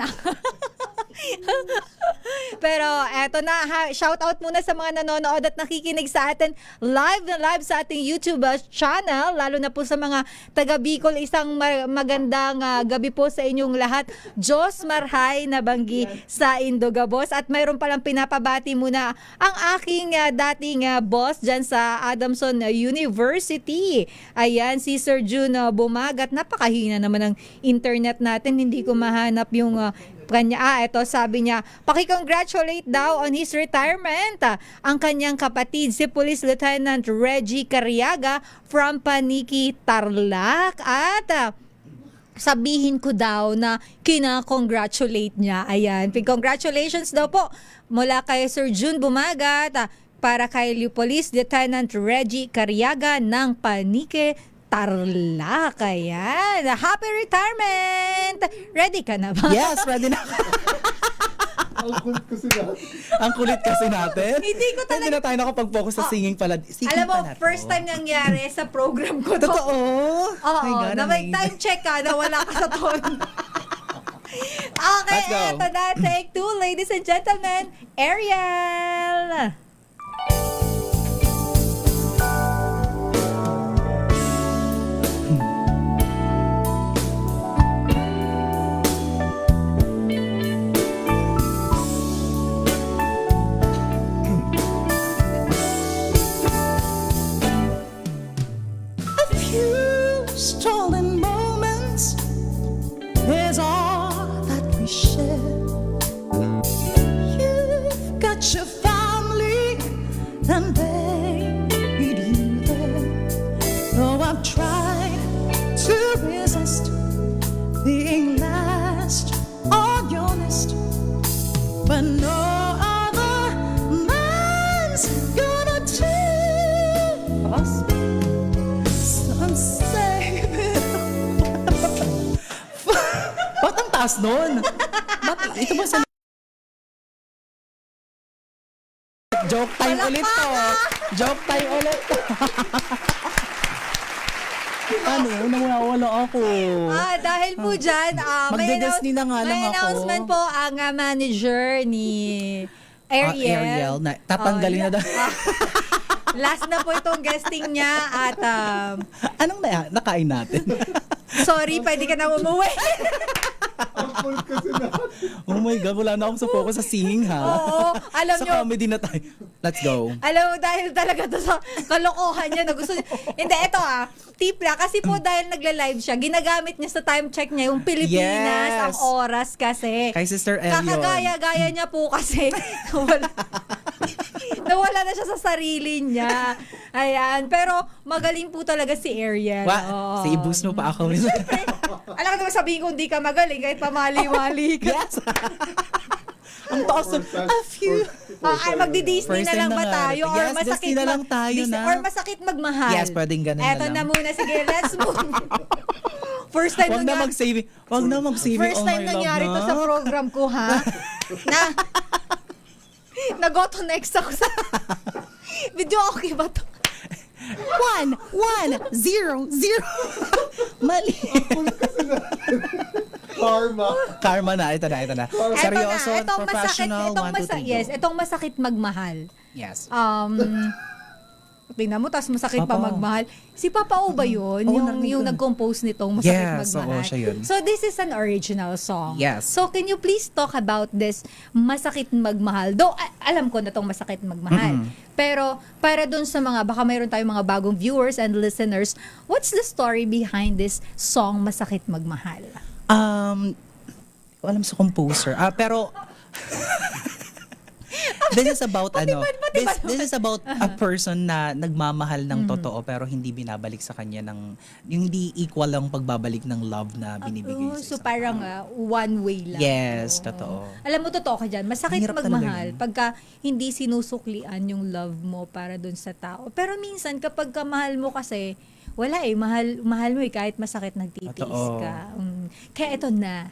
Pero eto na, shout out muna sa mga nanonood at nakikinig sa atin live na live sa ating YouTube channel, lalo na po sa mga taga Bicol. Isang magandang gabi po sa inyong lahat. Diyos marhay na banggi sa Indogabos. At mayroon palang pinapabati muna ang aking dating boss dyan sa Adamson University. Ayan, si Sir June Bumagat. Napakahina naman ng internet natin. Hindi ko mahanap yung kanya. Ito sabi niya, paki-congratulate daw on his retirement ang kanyang kapatid, si Police Lieutenant Reggie Cariaga from Paniki, Tarlac. At sabihin ko daw na kina-congratulate niya. Ayan, congratulations daw po mula kay Sir June Bumagat para kay Police Lieutenant Reggie Cariaga ng Paniki, Tarlac. Ayan. Happy retirement! Ready ka na ba? Yes, ready na. Ang kulit kasi natin. Hindi ko talaga. Hindi na tayo nakapag-focus sa singing pala. Singing Alam mo, pa na to. first time nangyari sa program ko to. Totoo? Oo, My God, na may time check ka na wala ka sa tono. Okay, Let's go. eto na. Take 2, ladies and gentlemen. Ariel! Stolen moments is all that we share. You've got your family and they need you there. Though I've tried to resist being last on your list, but no other man's gonna do us. Some say Ba't ang taas nun? Ito ba sa... Joke time ulit to. Joke time ulit to. Ano? Nawawala ako. Dahil po dyan, Magde-Disney na nga lang may ako. announcement po ang manager ni Ariel. Ariel, tatanggalin na daw. Last na po itong guesting niya at Anong nakain natin? sorry, pwede ka na umuwi. Oh my God, wala na akong sa focus sa singing, ha? Oo, alam sa nyo. comedy na tayo. Let's go. Alam mo, dahil talaga to sa kalokohan niya na gusto niya. Hindi, eto tip lang. Kasi po dahil nagla-live siya, ginagamit niya sa time check niya yung Pilipinas, Yes. ang oras kasi. Kay Sister El yun. Kakagaya-gaya niya po kasi. Nawala na siya sa sarili niya. Ayan. Pero magaling po talaga si Ariel. Oo. Si i-boost mo pa ako. Alam ko naman sabihin kung di ka magaling kahit pamali-mali ka. Yes. Ang taas nun. A few. Ay, magdi-Disney First na lang time ba na nga. tayo? Or Yes, masakit Disney na lang tayo na. Or masakit magmahal? Yes, pwedeng ganun na Eto lang. na muna. Sige, let's move. First time Wag na mag-saving. Wag na mag-saving. First time nangyari to sa program ko, ha? Nag-auto next ako sa... Video okay ba to? 1, 1, 0, 0. Mali. Karma na. Ito na. Seryoso, professional, 1, 2, 3. Yes, itong masakit magmahal. Yes. Tingnan mo, tas masakit pa Papa. magmahal. Si Papa O ba yun? yung nag-compose nitong Masakit Yes, Magmahal? oo, siya yun. So this is an original song. Yes. So can you please talk about this Masakit Magmahal? Though, alam ko na tong Masakit Magmahal. Pero para dun sa mga, baka mayroon tayong mga bagong viewers and listeners, what's the story behind this song Masakit Magmahal? Alam sa composer. Pero this is about this is about a person na nagmamahal ng totoo pero hindi binabalik sa kanya ng yung hindi equal ang pagbabalik ng love na binibigay sa So parang one way lang. Yes, totoo. Alam mo, totoo ka dyan. Masakit Hirap talaga magmahal yun. pagka hindi sinusuklian yung love mo para dun sa tao. Pero minsan, kapag kamahal mo kasi, wala mahal mo kahit masakit nagtitiis Totoo. ka. Kaya ito na.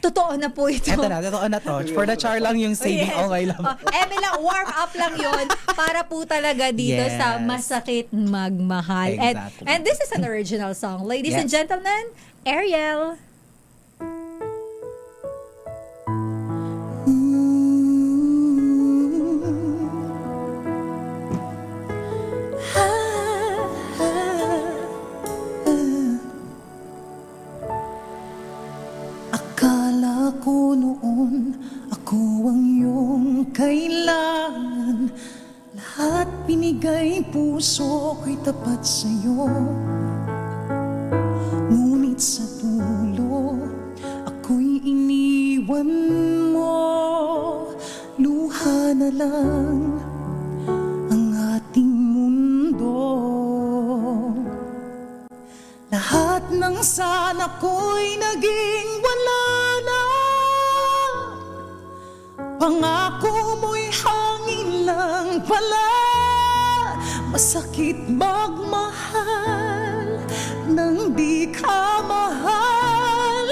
totoo na po ito. Eto na, totoo na to. For the char lang yung saving, Yes. okay lang. Lang, warm up lang yon para po talaga dito Yes. sa Masakit Magmahal. Exactly. And this is an original song. Ladies and Yes. gentlemen, Ariel. Akala ko noon ako ang iyong kailangan. Lahat binigay puso ko'y tapat sa'yo. Ngunit sa dulo ako'y iniwan mo. Luha na lang ang ating mundo. Lahat ng sana ko'y naging wala na. Pangako mo'y hangin lang pala. Masakit magmahal nang di ka mahal.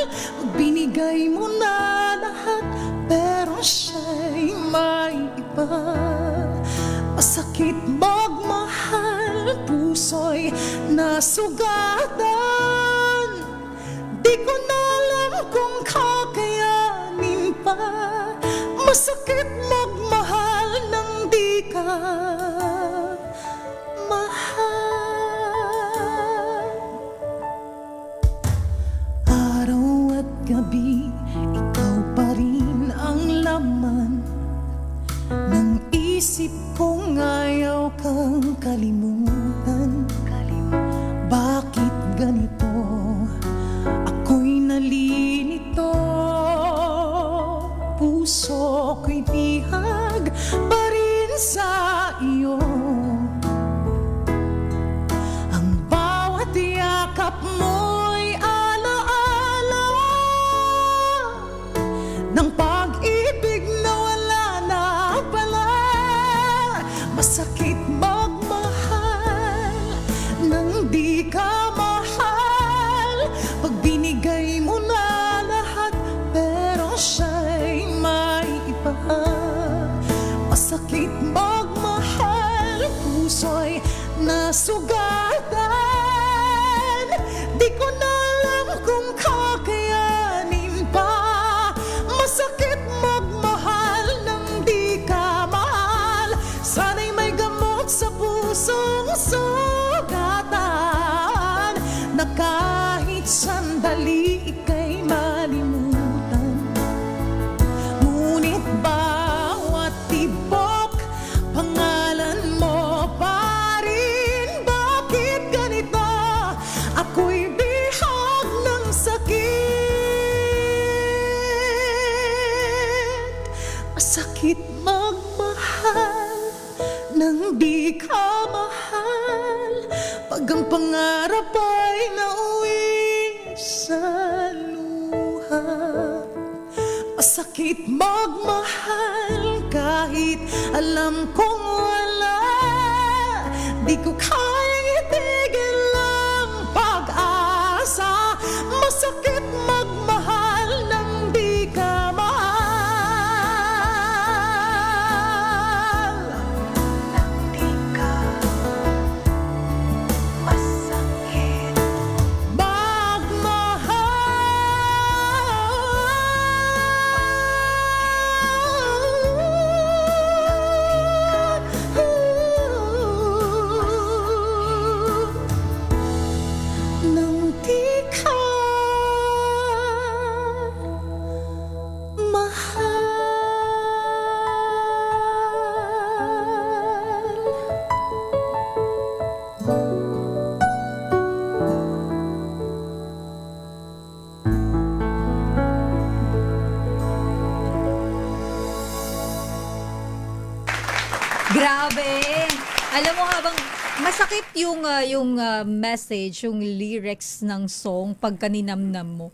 Binigay mo na lahat pero siya'y may iba. Masakit magmahal, puso'y nasugatan. Di ko na alam kung kakayanin pa. Masakit magmahal nang di ka mahal. Araw at gabi, ikaw pa rin ang laman ng isip kong ayaw kang kalimutan. Bakit ganito? Ako'y nalilito. Puso ko'y bihag pa rin sa iyo. Ang bawat yakap mo'y alaala ng pag-ibig na wala na pala. Masakit magmahal nang di ka mahal. Pag binigay mo na lahat pero siya'y may iba. Masakit magmahal, puso'y nasugatan. Di ko na alam kung kakayanin pa. Masakit magmahal nang di ka mahal. Sana'y may gamot sa pusong sugatan, na kahit sandali ika'y malimutan. Ngunit bawat tibok, pangalan mo pa rin. Bakit ganito? Ako'y bihag ng sakit. Masakit magmahal nang di ka mahal. Pag ang pangarap ay nauwi sa luha. Masakit magmahal kahit alam kong wala. Di ko kayang itigil ang pag-asa. Masakit magmahal nang di ka mahal. Nang di ka masakit magmahal. Nang di ka Grabe! Alam mo, habang masakit yung message, yung lyrics ng song pagka ninamnam mo.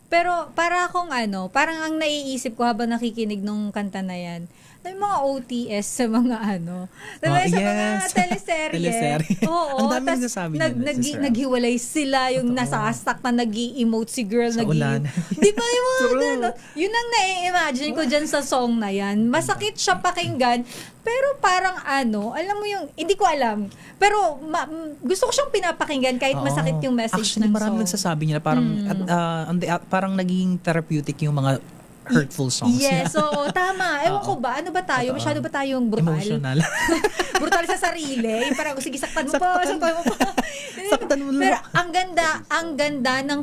Pero para akong parang ang naiisip ko habang nakikinig nung kanta na yan, May mga OTS sa mga ano. Diba, sa mga teleserye. Teleserye. Oo. Ang daming tas nasasabi nila, Sister Al. naghiwalay sila, yung nasastak na nag-i-emote si girl. Sa ulan. Di ba yung mga gano'n? Yun ang nai-imagine ko dyan sa song na yan. Masakit siya pakinggan, pero parang ano, alam mo yung, hindi ko alam. Pero gusto ko siyang pinapakinggan kahit masakit yung message Actually, ng marami song. nagsasabi nila parang parang naging therapeutic yung mga hurtful songs. Yes, oo, tama. Ewan ko ba, ano ba tayo? Masyado ba tayong brutal? Emotional. Brutal sa sarili. Yung parang, sige, saktan mo pa. Saktan mo lang. Pero ang ganda ng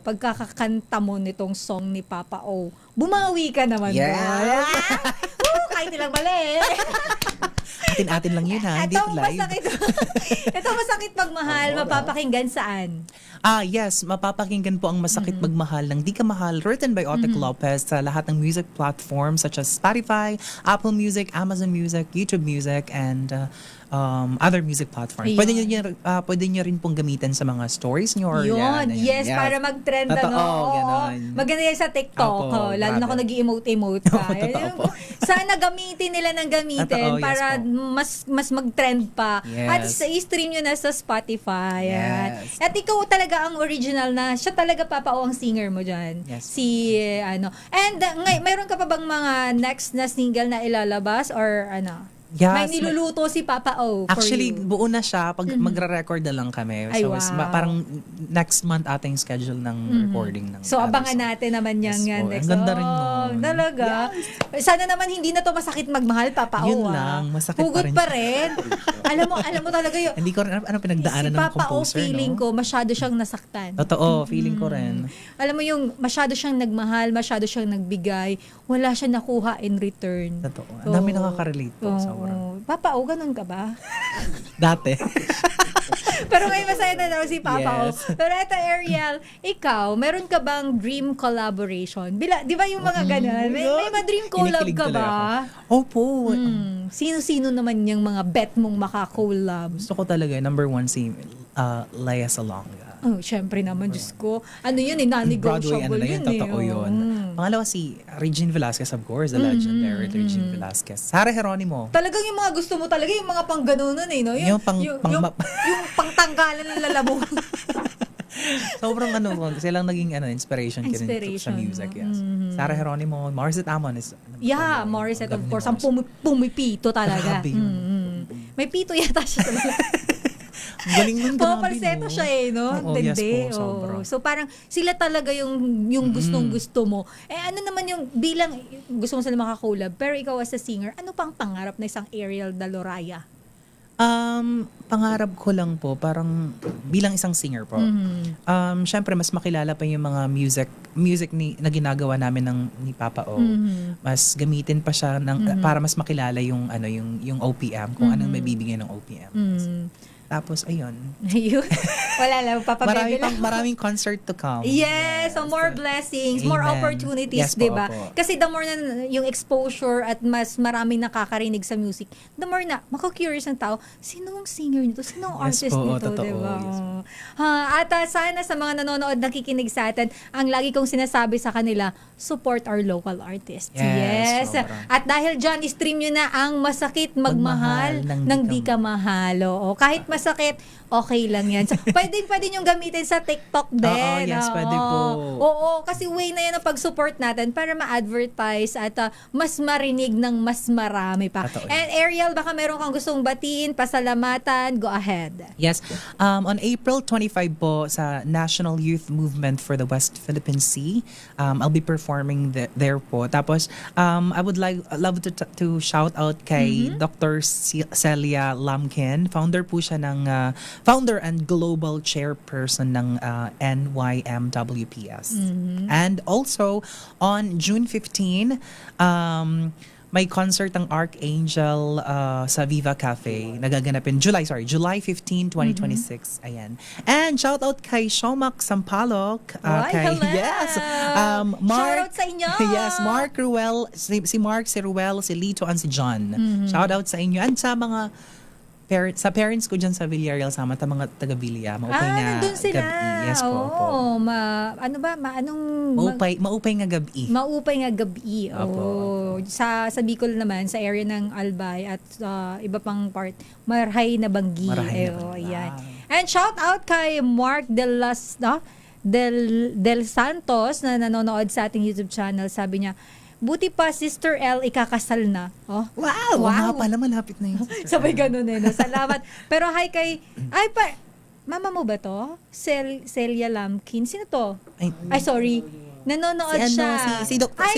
pagkakakanta mo nitong song ni Papa O. Bumawi ka naman ba? Kahit ilang mali. Atin-atin lang yun ha, hindi live. Ito masakit pagmahal, mapapakinggan saan? Yes, mapapakinggan po ang Masakit Magmahal ng Di Ka Mahal, written by Otek Lopez sa lahat ng music platforms such as Spotify, Apple Music, Amazon Music, YouTube Music, and other music platforms. Ayun. Pwede nyo rin pong gamitin sa mga stories nyo. Or Yun, yes, para mag-trend Totoo, Oo. ganon. Maganda yan sa TikTok. Opo, Lalo na grabe. kung nag-emote ka. Totoo po. Sana gamitin nila ng gamitin Totoo, yes para po. mas mag-trend pa. Yes. At i-stream nyo na sa Spotify. Yes. At ikaw talaga ang original na, siya talaga Papa O ang singer mo dyan. Yes. Si, ano. And, mayroon ka pa bang mga next na single na ilalabas or ano? Yes, may niluluto si Papa O for Actually, you. buo na siya. Pag magre-record na lang kami. Ay, So, wow. parang next month ating schedule ng recording. Ng So, abangan natin naman yan. po. Next. Ang ganda rin nun. Talaga. Sana naman hindi na to masakit magmahal, Papa O. Yun lang, masakit Hugot pa rin. alam mo talaga yun. Hindi ko rin ano pinagdaanan Si ng Papa O, composer, feeling no? ko, masyado siyang nasaktan. Totoo, feeling ko rin. Alam mo yung masyado siyang nagmahal, masyado siyang nagbigay, wala siya nakuha in return. Totoo. Ang dami nakaka-relate po. Sobrang. Papa O, ganun ka ba? Dati. Pero ngayon masaya na daw si Papa Yes. O. Pero eto, Ariel, ikaw, meron ka bang dream collaboration? Di ba yung mga ganun? May mga dream collab Kinikilig ka tuloy ba? Opo. Sino-sino naman yung mga bet mong makakollab? Gusto ko talaga, number one, si Lea Salonga. Oh, syempre naman, Diyos ko. Ano yun, Broadway, non-negotiable yun, totoo yun. Pangalawa, si Regine Velasquez, of course, the legendary Regine Velasquez. Sara Geronimo. Talagang yung mga gusto mo talaga, yung mga pang ganunan eh, no? Yung pang- yung pangtanggalan ng lalabo. Sobrang silang naging inspiration ko rin sa music. Yes. Sara Geronimo, Maricet Amon is Yeah, Morissette, of course. Ang pumipito talaga. Grabe yun. May pito yata siya talaga. Galing nun, grabe, Papalseto no? siya no? Oo, yes Tindi. po, sobra. So parang sila talaga yung gustong-gusto mo. Ano naman yung bilang gusto mo sila makakolab, pero ikaw as a singer, ano pang pangarap na isang Ariel Daloraya? Pangarap ko lang po, parang bilang isang singer po. Syempre, mas makilala pa yung mga music na ginagawa namin ni Papa O. Mas gamitin pa siya para mas makilala yung OPM, kung anong may bibigyan ng OPM. Tapos, ayun. Wala lang, papabebe Maraming concert to come. Yes, so more blessings, more Amen. opportunities, Yes po, di ba? opo. Kasi the more na yung exposure at mas maraming nakakarinig sa music, the more na mako-curious ang tao, sino ang singer nito? Sino ang Yes artist po, nito, totoo, di ba? yes At sana sa mga nanonood, nakikinig sa atin, ang lagi kong sinasabi sa kanila, support our local artists. Yes, sobra. At dahil dyan, stream nyo na ang Masakit Magmahal ng Di Ka Mahal. Oo. Kahit masakit, okay lang yan. So, pwede nyong gamitin sa TikTok din. Oo, yes, pwede po. Oo, kasi way na yan ang pag-support natin para ma-advertise at mas marinig ng mas marami pa. Totoo. And Ariel, baka meron kang gustong batiin, pasalamatan, go ahead. Yes. On April 25 po sa National Youth Movement for the West Philippine Sea, I'll be performing there po. Tapos, I would love to shout out kay Dr. Celia Lamkin. Founder po siya ng founder and global chairperson ng NYMWPS. And also on June 15, may concert ang Archangel sa Viva Cafe. Nagaganapin July 15, 2026. Ayan. And shout out kay Shomak Sampalok. Hello! Yes. Shout out sa inyo! Yes, Mark Ruel, si Mark, si Ruel, si Lito, and si John. Shout out sa inyo. And sa mga sa parents ko dyan sa Villarreal, sama mga taga Villa, maupay nga nandun sila. gabi. Yes po. Oo, Maupay nga gabi. Maupay nga gabi. Opo. Oh. Sa Bicol naman, sa area ng Albay at iba pang part, Marhay na Banggi. Marhay na Oh, Banggi. ayan. And shout out kay Mark Del Santos na nanonood sa ating YouTube channel. Sabi niya, buti pa Sister L ikakasal na. Oh. Wow! Nga pala, malapit na yun. Sabay ganun eh. No? Salamat. Pero hi kay... Mama mo ba to? Celia Lamkin. Sino to? Ay sorry. Nanonood siya. Si Doktor.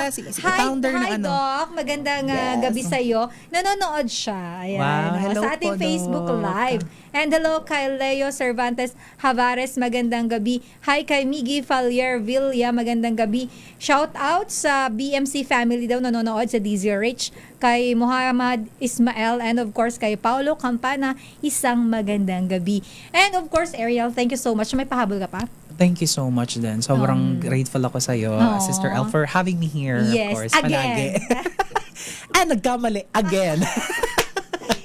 Si founder ng ano. Doc. Magandang gabi sa'yo. Nanonood siya. Ayan. Wow, hello sa ating po, Facebook Doc. Live. And hello kay Leo Cervantes Havares. Magandang gabi. Hi kay Miggy Falier Villa. Magandang gabi. Shout out sa BMC family daw nanonood sa DZRH. Kay Muhammad Ismael. And of course kay Paulo Campana. Isang magandang gabi. And of course Ariel, thank you so much. May pahabol ka pa? Thank you so much din. Sobrang grateful ako sa iyo, Sister L, for having me here. Yes, of course, again. And nagkamali again.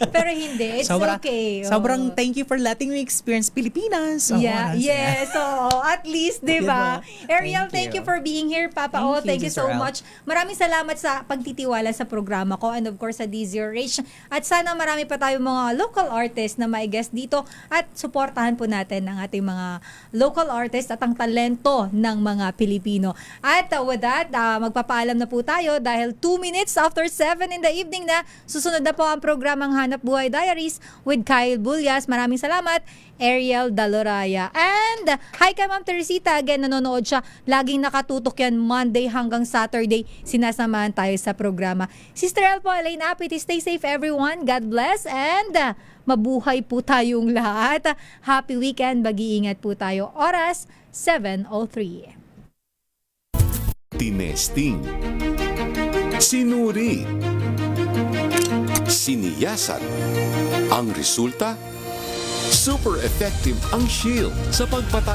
Pero hindi. It's okay. Sobrang thank you for letting me experience Pilipinas. Yes. So, at least, di ba? Ariel, thank you for being here. Papa O, thank you so Sister L. much. Maraming salamat sa pagtitiwala sa programa ko and of course sa DZRH. At sana marami pa tayong mga local artists na mai-guest dito at suportahan po natin ang ating mga local artists at ang talento ng mga Pilipino. At with that, magpapaalam na po tayo dahil 2 minutes after 7 in the evening na susunod na po ang programang Hanap Buhay Diaries with Kyle Bullias. Maraming salamat, Ariel Daloraya. And hi kay Ma'am Teresita. Again, nanonood siya. Laging nakatutok yan Monday hanggang Saturday. Sinasamahan tayo sa programa. Sister El po, Elaine Apiti. Stay safe everyone. God bless. And mabuhay po tayong lahat. Happy weekend. Mag-iingat po tayo. Oras, 7:03. Tinesting. Sinuri. Siniyasan. Ang resulta, super effective ang Shield sa pagpatay